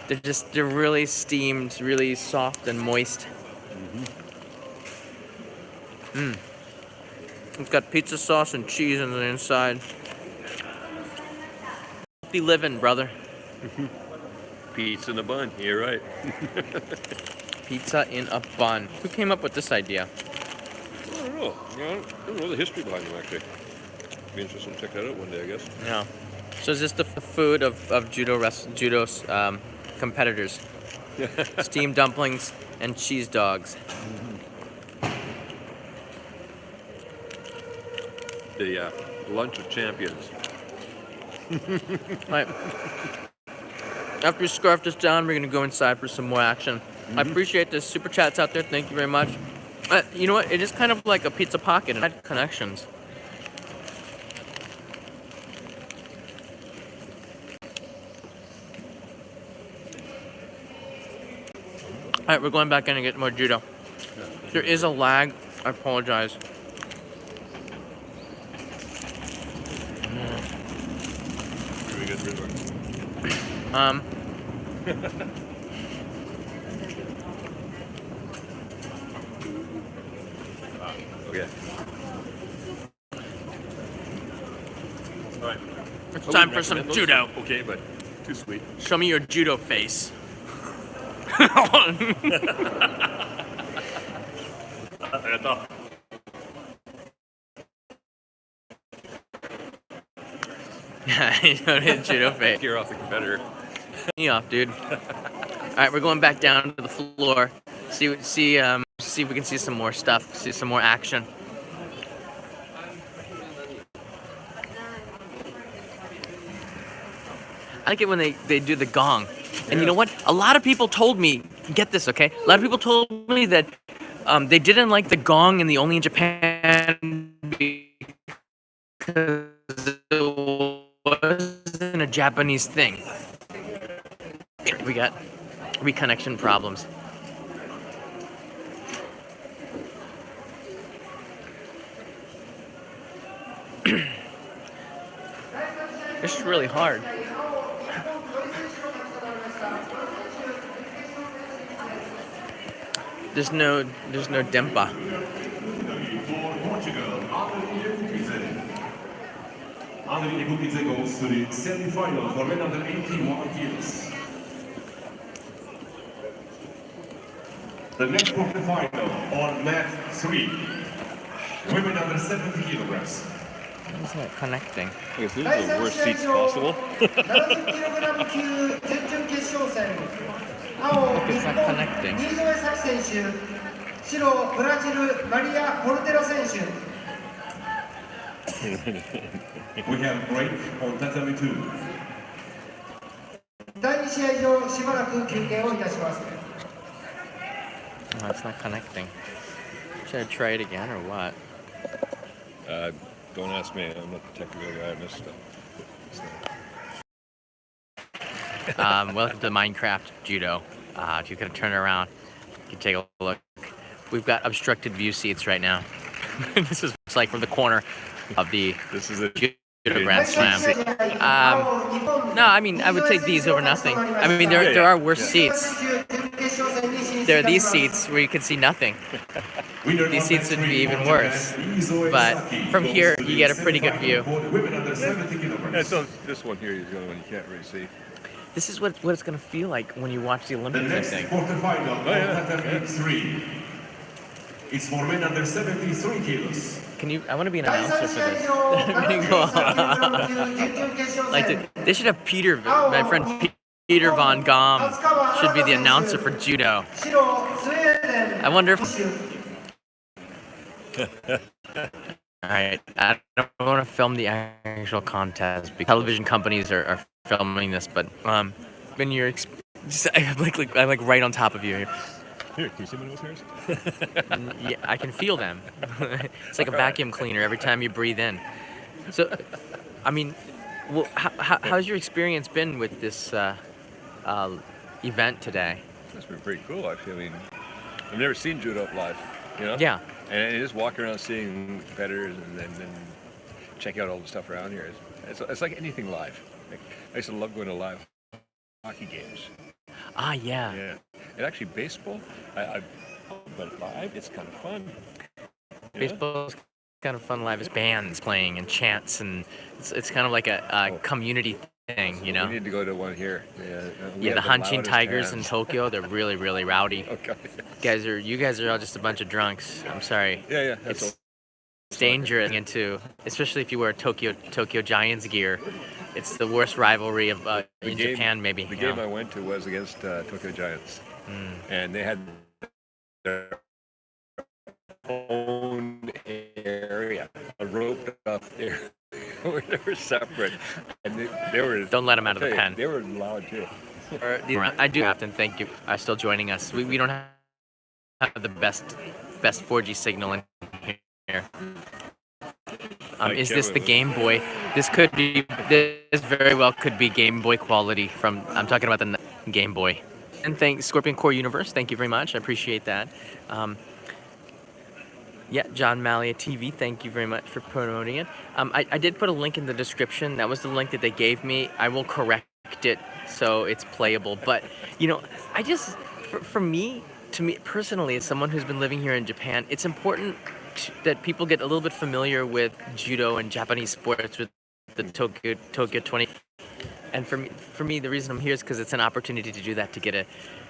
They're really steamed, really soft and moist. It's got pizza sauce and cheese on the inside. Healthy living, brother. Pizza in a bun, you're right. Pizza in a bun. Who came up with this idea? I don't know. I don't know the history behind them, actually. Be interesting to check that out one day, I guess. Yeah. So is this the food of judo's competitors? Steamed dumplings and cheese dogs. The lunch of champions. Right. after we scarf this down, we're gonna go inside for some more action. I appreciate the super chats out there. Thank you very much. You know what? It is kind of like a pizza pocket and had connections. All right, we're going back in and get more judo. There is a lag. I apologize. Very good, Rizzo. Okay. All right. It's time for some judo. Okay, but too sweet. Show me your judo face. Yeah, you know, his judo face. You're off the competitor. Me off, dude. All right, we're going back down to the floor. See if we can see some more stuff. See some more action. I like it when they do the gong. And you know what? A lot of people told me, get this, okay? A lot of people told me that they didn't like the gong and the only in Japan because it wasn't a Japanese thing. We got reconnection problems. This is really hard. There's no dempa. Andrei Ibukidze goes to the semi-final for men under 81 kilos. The next quarterfinal on mat 3. Women under 70 kilograms. How is that connecting? I guess these are the worst seats possible. Look, it's not connecting. We have break on tatami 2. Oh, it's not connecting. Should I try it again or what? Don't ask me. I'm not the technical guy. I missed stuff. Welcome to Minecraft Judo. If you're gonna turn it around, you can take a look. We've got obstructed view seats right now. This is what's like from the corner of the Judo Grand Slam. No, I mean I would take these over nothing. I mean there are worse seats. There are these seats where you can see nothing. These seats would be even worse. But from here you get a pretty good view. Yeah, so this one here is the only one you can't really see. This is what it's gonna feel like when you watch the Olympics, I think. Quarterfinal on 3. It's for men under 73 kilos. Can you? I want to be an announcer for this. Like, they should have Peter, my friend Peter Von Gom, should be the announcer for judo. I wonder if. All right, I don't want to film the actual contest because television companies are filming this, but when you're, I'm like right on top of you. Here, can you see one of those hairs? Yeah, I can feel them. It's like a vacuum cleaner every time you breathe in. So, I mean, well, how's your experience been with this event today? It's been pretty cool, actually. I mean, I've never seen judo live, you know? Yeah. And just walking around seeing competitors and then checking out all the stuff around here. It's like anything live. Like, I used to love going to live hockey games. Ah, yeah. Yeah. And actually, baseball, but live, it's kind of fun. Baseball's kind of fun live. It's bands playing and chants, and it's kind of like a community thing, you know? We need to go to one here. Yeah, the Hanshin Tigers in Tokyo, they're really, really rowdy. Okay. You guys are all just a bunch of drunks. I'm sorry. Yeah. It's dangerous especially if you wear Tokyo Giants gear. It's the worst rivalry of in Japan, maybe. The game I went to was against Tokyo Giants, and they had their own area, a roped off area. They were separate, and they were. Don't let them out of the pen. They were loud too. I do, Captain. Thank you. Still joining us. We don't have the best 4G signal in here. Is this the Game Boy? This very well could be Game Boy quality from. I'm talking about the Game Boy. And thanks, Scorpion Core Universe. Thank you very much. I appreciate that. Yeah, John Malia TV. Thank you very much for promoting it. I did put a link in the description. That was the link that they gave me. I will correct it so it's playable. But I just, for me, to me personally, as someone who's been living here in Japan, it's important that people get a little bit familiar with judo and Japanese sports with the Tokyo 20. And for me, the reason I'm here is because it's an opportunity to do that, to get a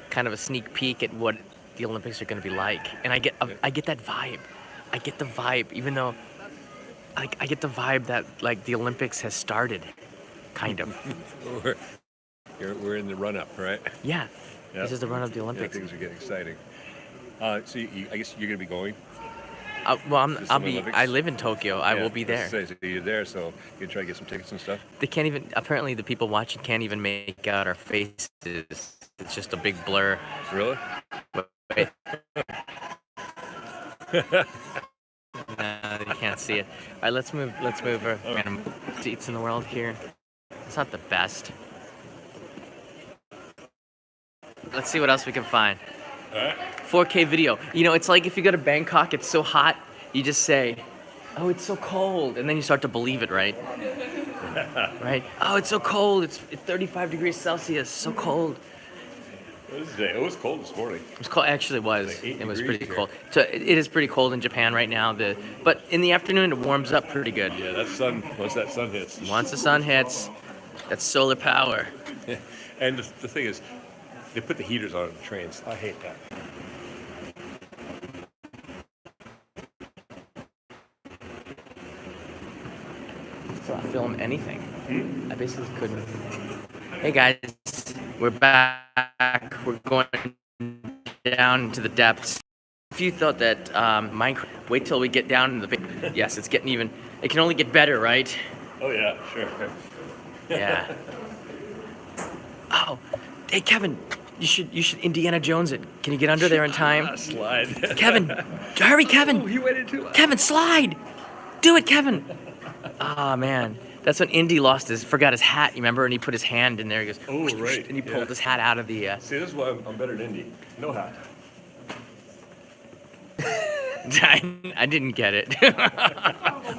kind of a sneak peek at what the Olympics are going to be like. And I get that vibe. I get the vibe, even though I get the vibe that like the Olympics has started, kind of. We're in the run-up, right? Yeah. This is the run of the Olympics. Yeah, things are getting exciting. So I guess you're going to be going. Well, I live in Tokyo. I will be there. So you're there, so you can try to get some tickets and stuff. They can't even. Apparently, the people watching can't even make out our faces. It's just a big blur. Really? Wait. No, you can't see it. All right, let's move our random seats in the world here. It's not the best. Let's see what else we can find. All right. 4K video. It's like if you go to Bangkok, it's so hot, you just say, "Oh, it's so cold," and then you start to believe it, right? Right? Oh, it's so cold. It's 35 degrees Celsius. So cold. It was cold this morning. It was cold. Actually, it was. Like It was pretty here. cold. So it is pretty cold in Japan right now. But in the afternoon, it warms up pretty good. Yeah, that sun. Once that sun hits. Once the sun hits, that's solar power. And the thing is, they put the heaters on the trains. I hate that. So I film anything. I basically couldn't. Hey guys, we're back. We're going down into the depths. If you thought that Minecraft, wait till we get down in the big. Yes, it's getting even. It can only get better, right? Oh yeah, sure. Yeah. Oh, hey Kevin, you should Indiana Jones it. Can you get under there in time? Slide. Kevin, hurry, Kevin. Oh, he went into it. Kevin, slide. Do it, Kevin. Ah, man. That's when Indy forgot his hat, you remember? And he put his hand in there. He goes, Oh, right. And he pulled his hat out of the... See, this is why I'm better than Indy. No hat. I didn't get it.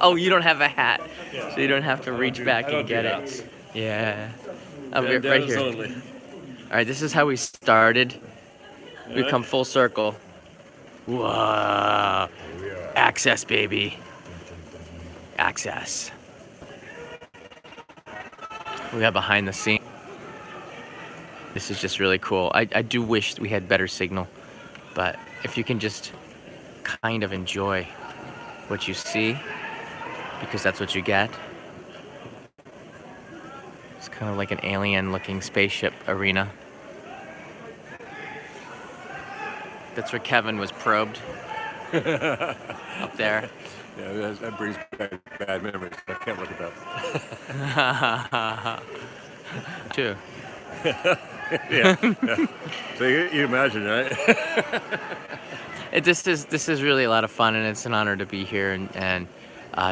Oh, you don't have a hat. Yeah. So you don't have to reach back and get it. Yeah. Oh, we're right here. Only. All right, this is how we started. We've come full circle. Whoa. Access, baby. Access. We got behind the scene. This is just really cool. I do wish we had better signal, but if you can just kind of enjoy what you see, because that's what you get. It's kind of like an alien-looking spaceship arena. That's where Kevin was probed. Up there. Yeah, that brings back bad memories. I can't look at that. Too. Yeah. So you imagine, right? This is really a lot of fun, and it's an honor to be here and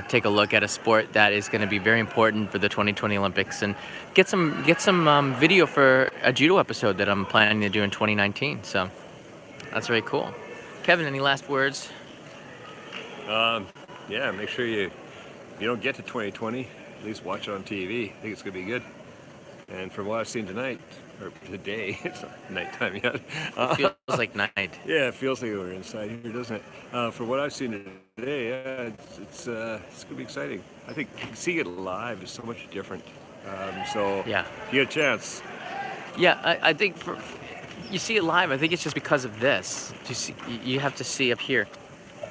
take a look at a sport that is going to be very important for the 2020 Olympics, and get some video for a judo episode that I'm planning to do in 2019. So that's very cool. Kevin, any last words? Yeah, make sure you don't get to 2020, at least watch it on TV. I think it's going to be good. And from what I've seen tonight, or today, it's not nighttime yet. It feels like night. Yeah, it feels like we're inside here, doesn't it? From what I've seen today, yeah, it's going to be exciting. I think seeing it live is so much different. So Yeah. if you get a chance. Yeah, I think you see it live. I think it's just because of this. You have to see up here,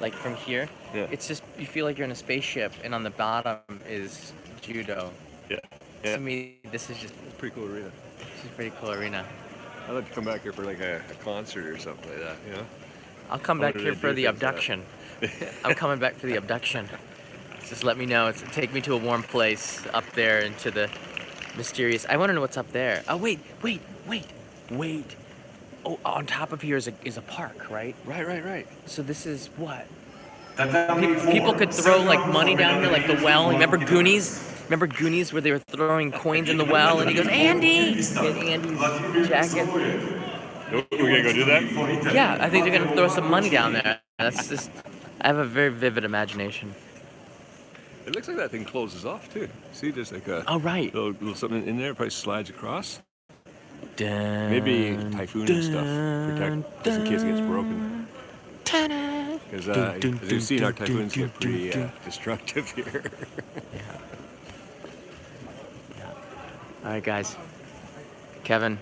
like from here. Yeah. It's just you feel like you're in a spaceship, and on the bottom is judo. Yeah. To me, this is just It's a pretty cool arena. This is a pretty cool arena. I'd like to come back here for like a concert or something like that, you know? I'll come How back do here they for do the things like that? abduction. I'm coming back for the abduction. Just let me know. Take me to a warm place up there into the mysterious. I want to know what's up there. Oh, wait. wait. Oh, on top of here is a park, right? Right. So this is what? Tatami 4, People could throw like money down here, like the well. Remember Goonies? Yes. Remember Goonies where they were throwing coins in the well, and he goes, Andy! In Andy's jacket. We're gonna go do that. Yeah, I think they're gonna throw some money down there. That's just. I have a very vivid imagination. It looks like that thing closes off too. See, there's like a Oh right. little something in there. Probably slides across. Dun, Maybe typhoon and stuff. Protect just in case it gets broken. Because as you've seen, our typhoons get pretty destructive here. All right, guys. Kevin,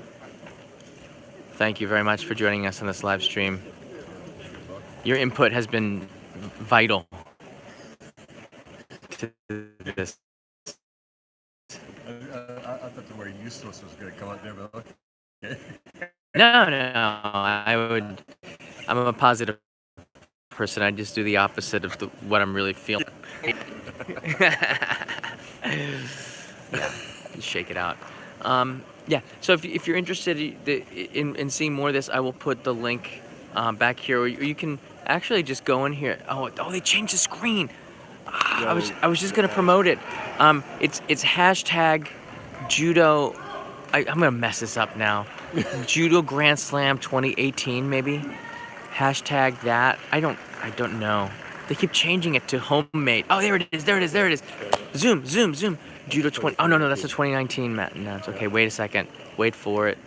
thank you very much for joining us on this live stream. Your input has been vital to this. I thought the word useless was going to come out there, but okay. No. I'm a positive person. I just do the opposite of what I'm really feeling. Yeah, shake it out. Yeah. So if you're interested in seeing more of this, I will put the link back here, or you can actually just go in here. Oh, they changed the screen. I was just gonna promote it. It's hashtag Judo. I'm gonna mess this up now. Judo Grand Slam 2018 maybe. Hashtag that. I don't know. They keep changing it to homemade. Oh, there it is. Zoom. Judo 20. Oh no, that's the 2019 Matt. No, it's okay. Wait a second. Wait for it.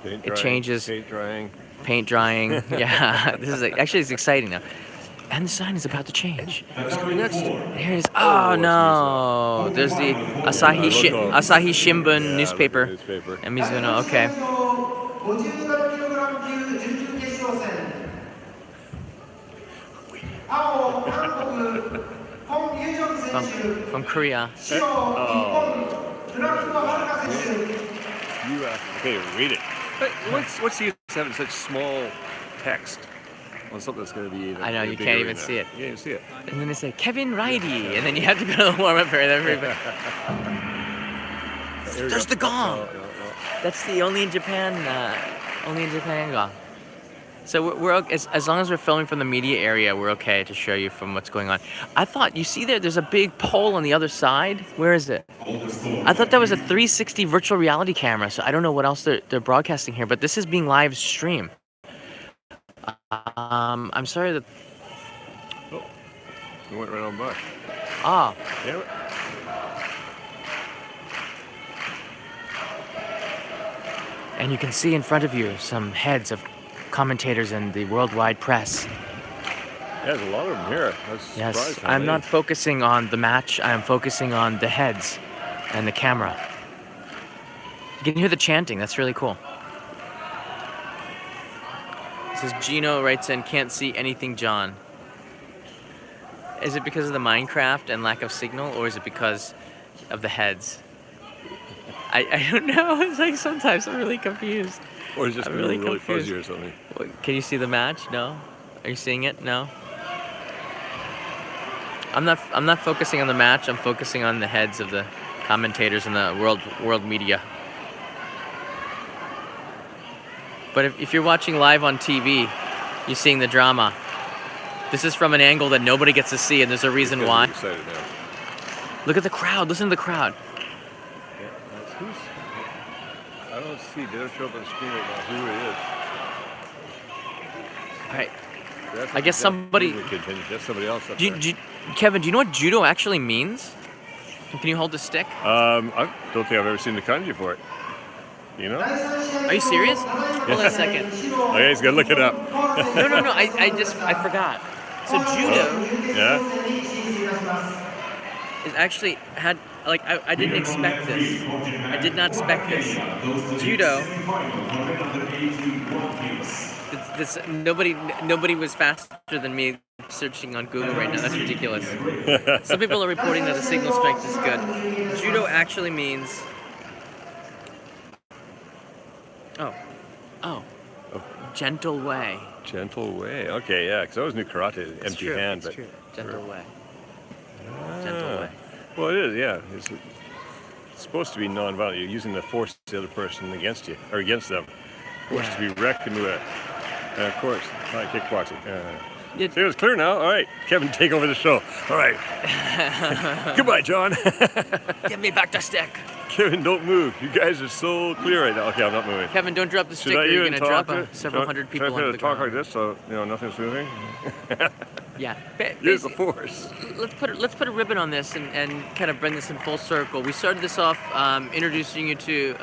It changes. Paint drying. Yeah. This is actually it's exciting now. And the sign is about to change. What's coming next? Here it is. Oh no! There's the Asahi Shimbun newspaper. And Mizuno. Okay. From Korea. Okay, read it. But what's the use of having such small text on something that's going to be? I know, you can't even see it. You can't even see it. And then they say Kevin Riley, and then you have to go to the warm-up area. There's the gong. That's the only in Japan gong. So we're as long as we're filming from the media area, we're okay to show you from what's going on. I thought you see there's a big pole on the other side. Where is it? I thought that was a 360 virtual reality camera. So I don't know what else they're broadcasting here, but this is being live streamed. I'm sorry that. Oh, you went right on by. Ah. Yeah. And you can see in front of you some heads of commentators in the worldwide press. Yeah, there's a lot of them here. Yes, I'm not focusing on the match. I'm focusing on the heads and the camera. You can hear the chanting. That's really cool. This is Gino writes in, can't see anything, John. Is it because of the Minecraft and lack of signal, or is it because of the heads? I don't know. It's like sometimes I'm really confused. Or it's just really fuzzy or something. Can you see the match? No? Are you seeing it? No? I'm not focusing on the match. I'm focusing on the heads of the commentators and the world media. But if you're watching live on TV, you're seeing the drama. This is from an angle that nobody gets to see, and there's a reason why. Look at the crowd. Listen to the crowd. I don't see. They don't show up on the screen right now who it is. All right. I guess somebody. That's somebody else. Kevin, do you know what judo actually means? Can you hold the stick? I don't think I've ever seen the kanji for it. You know? Are you serious? Hold on a second. Okay, he's gonna look it up. No. I forgot. So judo. Yeah. Is actually had like I didn't expect this. I did not expect this. Judo. Nobody was faster than me searching on Google right now. That's ridiculous. Some people are reporting that the signal strength is good. Judo actually means. Oh. Gentle way. Gentle way. Okay, yeah. Because I always knew karate, empty hand, but true. Gentle way. Gentle way. Well, it is. Yeah. supposed to be non-violent. You're using the force of the other person against you or against them. Forced to be reckoned with. And of course, kickboxing. Yeah. So it's clear now. All right, Kevin, take over the show. All right. Goodbye, John. Give me back the stick. Kevin, don't move. You guys are so clear right now. Okay, I'm not moving. Kevin, don't drop the stick. Should I Or you're even gonna talk drop several hundred people Should I on the talk ground. like this so nothing's moving? Yeah. Use the force. Let's put a ribbon on this and kind of bring this in full circle. We started this off introducing you to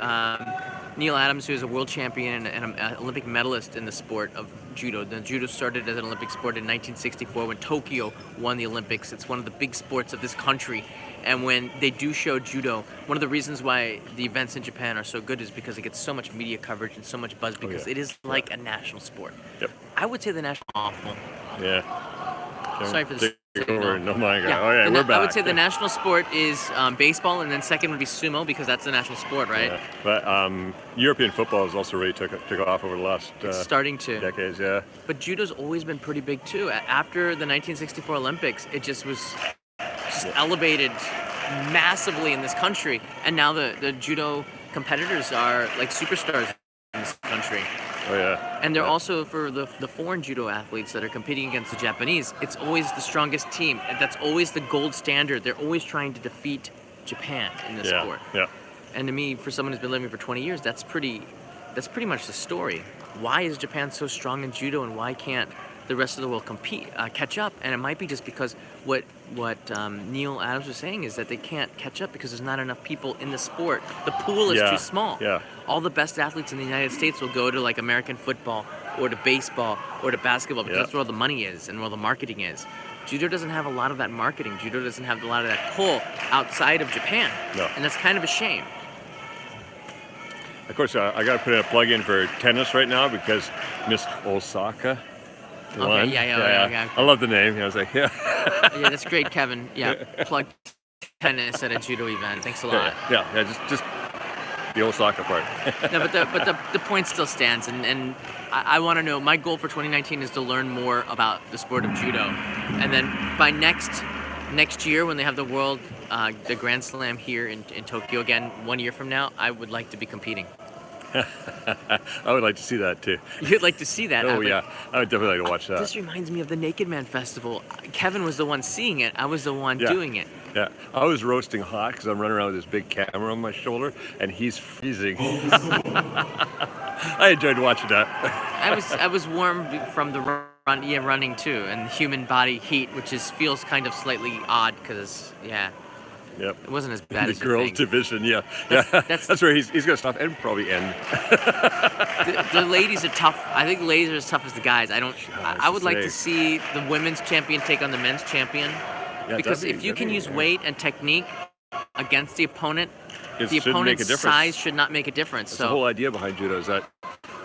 Neil Adams, who is a world champion and an Olympic medalist in the sport of judo. The judo started as an Olympic sport in 1964 when Tokyo won the Olympics. It's one of the big sports of this country. And when they do show judo, one of the reasons why the events in Japan are so good is because it gets so much media coverage and so much buzz because it is like a national sport. Yep. I would say the national awful. Yeah. Sorry for the Take over. No, my God. Yeah. Oh, yeah, we're back. I would say the national sport is baseball, and then second would be sumo because that's the national sport, right? Yeah. But European football has also really took off over the last It's starting to. decades. Yeah. But judo's always been pretty big too. After the 1964 Olympics, it just was elevated massively in this country, and now the judo competitors are like superstars in this country. Oh yeah. And they're also, for the foreign judo athletes that are competing against the Japanese, it's always the strongest team. That's always the gold standard. They're always trying to defeat Japan in this sport. Yeah. And to me, for someone who's been living for 20 years, that's pretty much the story. Why is Japan so strong in judo, and why can't the rest of the world catch up? And it might be just because what Neil Adams was saying is that they can't catch up because there's not enough people in the sport. The pool is too small. Yeah. All the best athletes in the United States will go to like American football or to baseball or to basketball because that's where all the money is and where all the marketing is. Judo doesn't have a lot of that marketing. Judo doesn't have a lot of that pull outside of Japan. No. And that's kind of a shame. Of course, I got to put in a plug in for tennis right now because Miss Osaka won. Okay, yeah. I love the name. I was like, yeah. Yeah, that's great, Kevin. Yeah, plug tennis at a judo event. Thanks a lot. Yeah. Just the Osaka part. No, but the point still stands, and I want to know. My goal for 2019 is to learn more about the sport of judo, and then by next year when they have the world, the Grand Slam here in Tokyo again, 1 year from now, I would like to be competing. I would like to see that too. You'd like to see that? Oh yeah, I would definitely like to watch that. This reminds me of the Naked Man Festival. Kevin was the one seeing it. I was the one doing it. Yeah, I was roasting hot because I'm running around with this big camera on my shoulder, and he's freezing. I enjoyed watching that. I was warm from the running too, and the human body heat, which feels kind of slightly odd because Yep. it wasn't as bad as the girls' division. That's where he's gonna stop and probably end. The ladies are tough. I think the ladies are as tough as the guys. I would like to see the women's champion take on the men's champion. Because if you can use weight and technique against the opponent, the opponent's size should not make a difference. That's the whole idea behind judo is that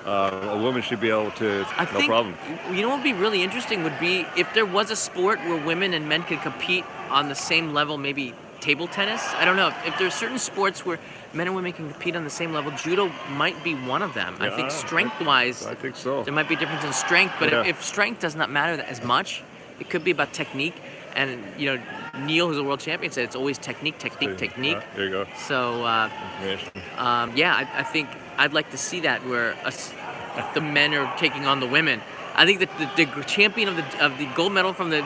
a woman should be able to, no problem. You know what would be really interesting would be if there was a sport where women and men could compete on the same level, maybe table tennis. I don't know. If there's certain sports where men and women can compete on the same level, judo might be one of them. I think strength-wise, I think so. There might be a difference in strength, but if strength does not matter as much, it could be about technique. And Neil, who's a world champion, said it's always technique. There you go. So, I think I'd like to see that where the men are taking on the women. I think that the champion of the gold medal from the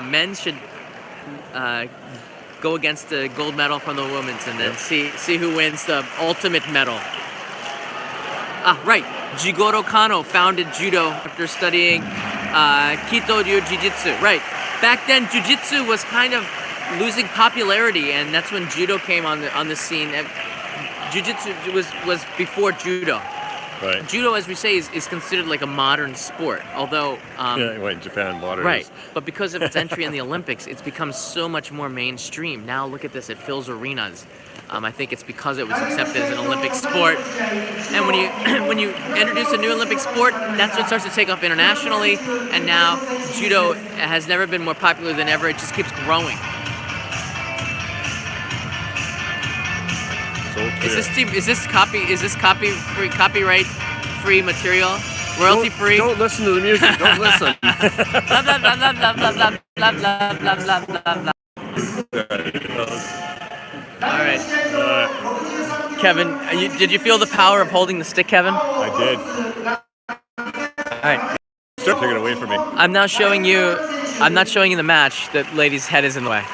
men should go against the gold medal from the women's, and then see who wins the ultimate medal. Right. Jigoro Kano founded judo after studying Kito-ryu Jiu-Jitsu. Right. Back then, Jiu-Jitsu was kind of losing popularity, and that's when judo came on the scene. Jiu-Jitsu was before judo. Right. Judo, as we say, is considered like a modern sport, although... in Japan, modern Right, is. but because of its entry in the Olympics, it's become so much more mainstream. Now look at this, it fills arenas. I think it's because it was accepted as an Olympic sport. And when you introduce a new Olympic sport, that's when it starts to take off internationally. And now judo has never been more popular than ever. It just keeps growing. Is this copyright free material? Royalty free? Don't listen to the music. Don't listen. Blah blah blah blah blah blah blah blah blah blah blah blah. All right. Kevin, did you feel the power of holding the stick, Kevin? I did. All right. Start taking it away from me. I'm not showing you the match. That lady's head is in the way.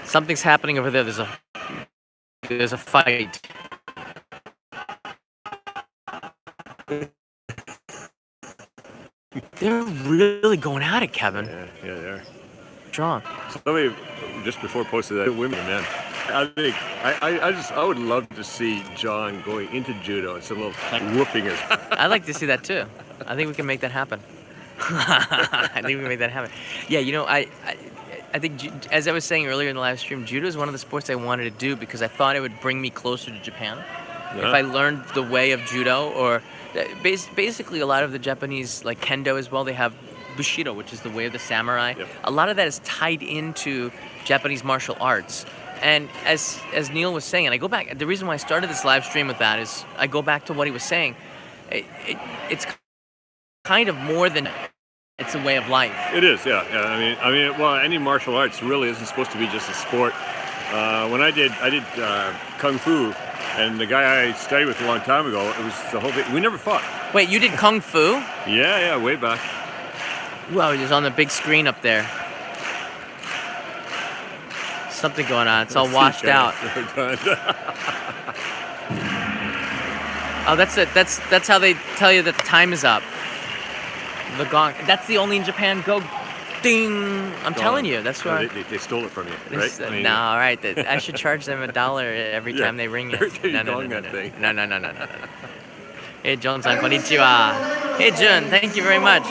Something's happening over there. There's a fight. They're really going at it, Kevin. Yeah, they are. John. Somebody just before posted that women and men. I think I would love to see John going into judo instead of whooping his. I'd like to see that too. I think we can make that happen. I think we can make that happen. Yeah, you know, I think, as I was saying earlier in the live stream, judo is one of the sports I wanted to do because I thought it would bring me closer to Japan. If I learned the way of judo, or basically a lot of the Japanese, like kendo as well, they have Bushido, which is the way of the samurai. Yep. A lot of that is tied into Japanese martial arts. And as Neil was saying, and I go back, the reason why I started this live stream with that is I go back to what he was saying. It's kind of more than it's a way of life. It is, yeah. I mean, well, any martial arts really isn't supposed to be just a sport. When I did kung fu, and the guy I studied with a long time ago, it was the whole thing. We never fought. Wait, you did kung fu? Yeah, way back. Whoa, it was on the big screen up there. Something going on. It's all washed out. Oh, that's it. That's how they tell you that the time is up. The gong. That's the only in Japan. Go, ding! I'm telling you. That's why. They stole it from you, right? No, all right. I should charge them $1 every time they ring it. No. Hey, John-san, konnichiwa. Hey, Jun, thank you very much.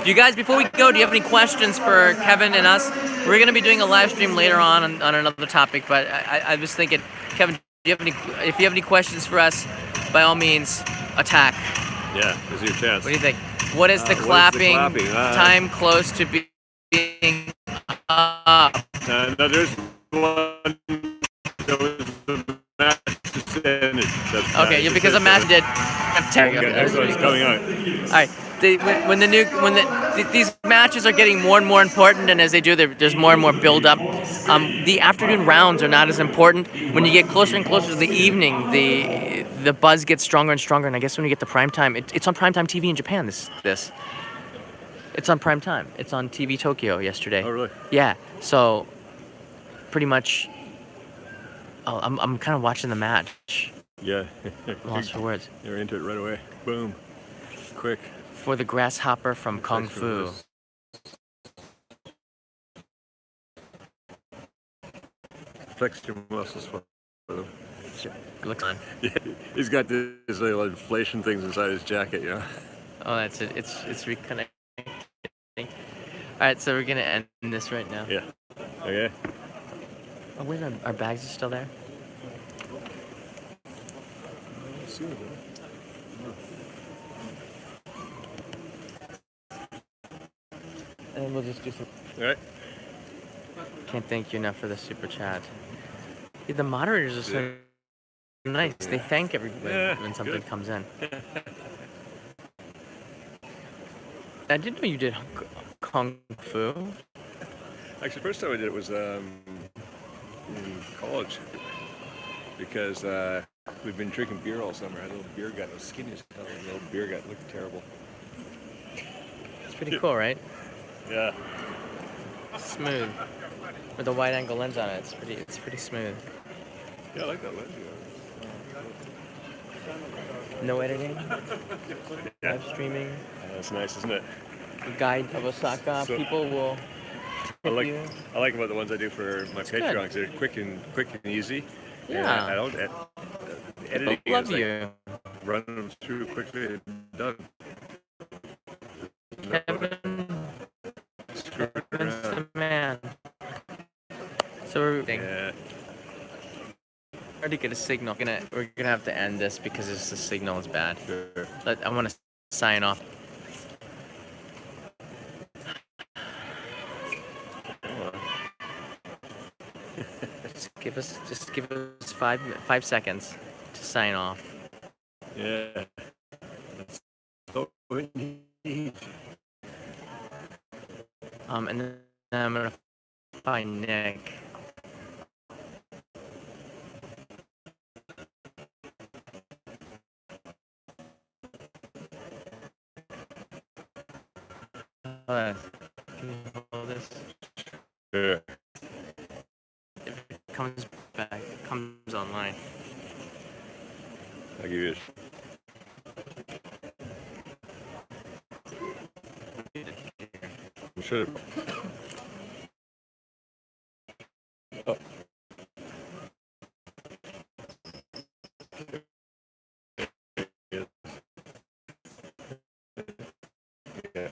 You guys, before we go, do you have any questions for Kevin and us? We're going to be doing a live stream later on another topic, but I was thinking, Kevin, if you have any questions for us, by all means, attack. Yeah, this is your chance. What do you think? What is the clapping time close to being up? No, there's one. There was the match ended. Okay, yeah, because a match did. That's what's coming out. All right. These matches are getting more and more important, and as they do, there's more and more build up. The afternoon rounds are not as important. When you get closer and closer to the evening, the buzz gets stronger and stronger. And I guess when you get to prime time, it's on primetime TV in Japan. This. It's on prime time. It's on TV Tokyo yesterday. Oh, really? Yeah. So, pretty much. Oh, I'm kind of watching the match. Yeah. Lost for words. You're into it right away. Boom. Quick. For the grasshopper from Kung Fu. Flex your muscles for them. Looks on. Yeah, he's got these little inflation things inside his jacket, you know. Oh, that's it. It's reconnecting. All right, so we're gonna end this right now. Yeah. Okay. Oh, wait, our bags are still there. And then we'll just do some. All right. Can't thank you enough for the super chat. Yeah, the moderators are so nice. They thank everybody when something comes in. I didn't know you did Kung Fu. Actually, first time I did it was in college because we've been drinking beer all summer. I had a little beer gut. It was skinny as hell. A little beer gut looked terrible. It's pretty cool, right? Yeah. Smooth. With a wide angle lens on it, it's pretty smooth. Yeah, I like that lens. No editing. Live streaming. That's nice, isn't it? Guide of Osaka. So, People will. I like about the ones I do for my Patreon because they're quick and easy. Yeah. And I don't editing. People love is like you. run them through quickly and done. Kevin's the man. So we're hard to get a signal. We're gonna have to end this because the signal is bad. Sure. I want to sign off. Just give us 5 seconds to sign off. Yeah. That's what we need. And then I'm gonna find Nick. Can you hold this? Yeah. If it comes back, it comes online. I'll give you a... Should have... Oh. Yeah.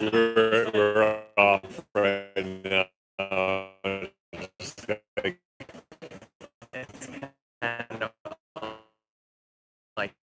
We're off right now. It's kind of like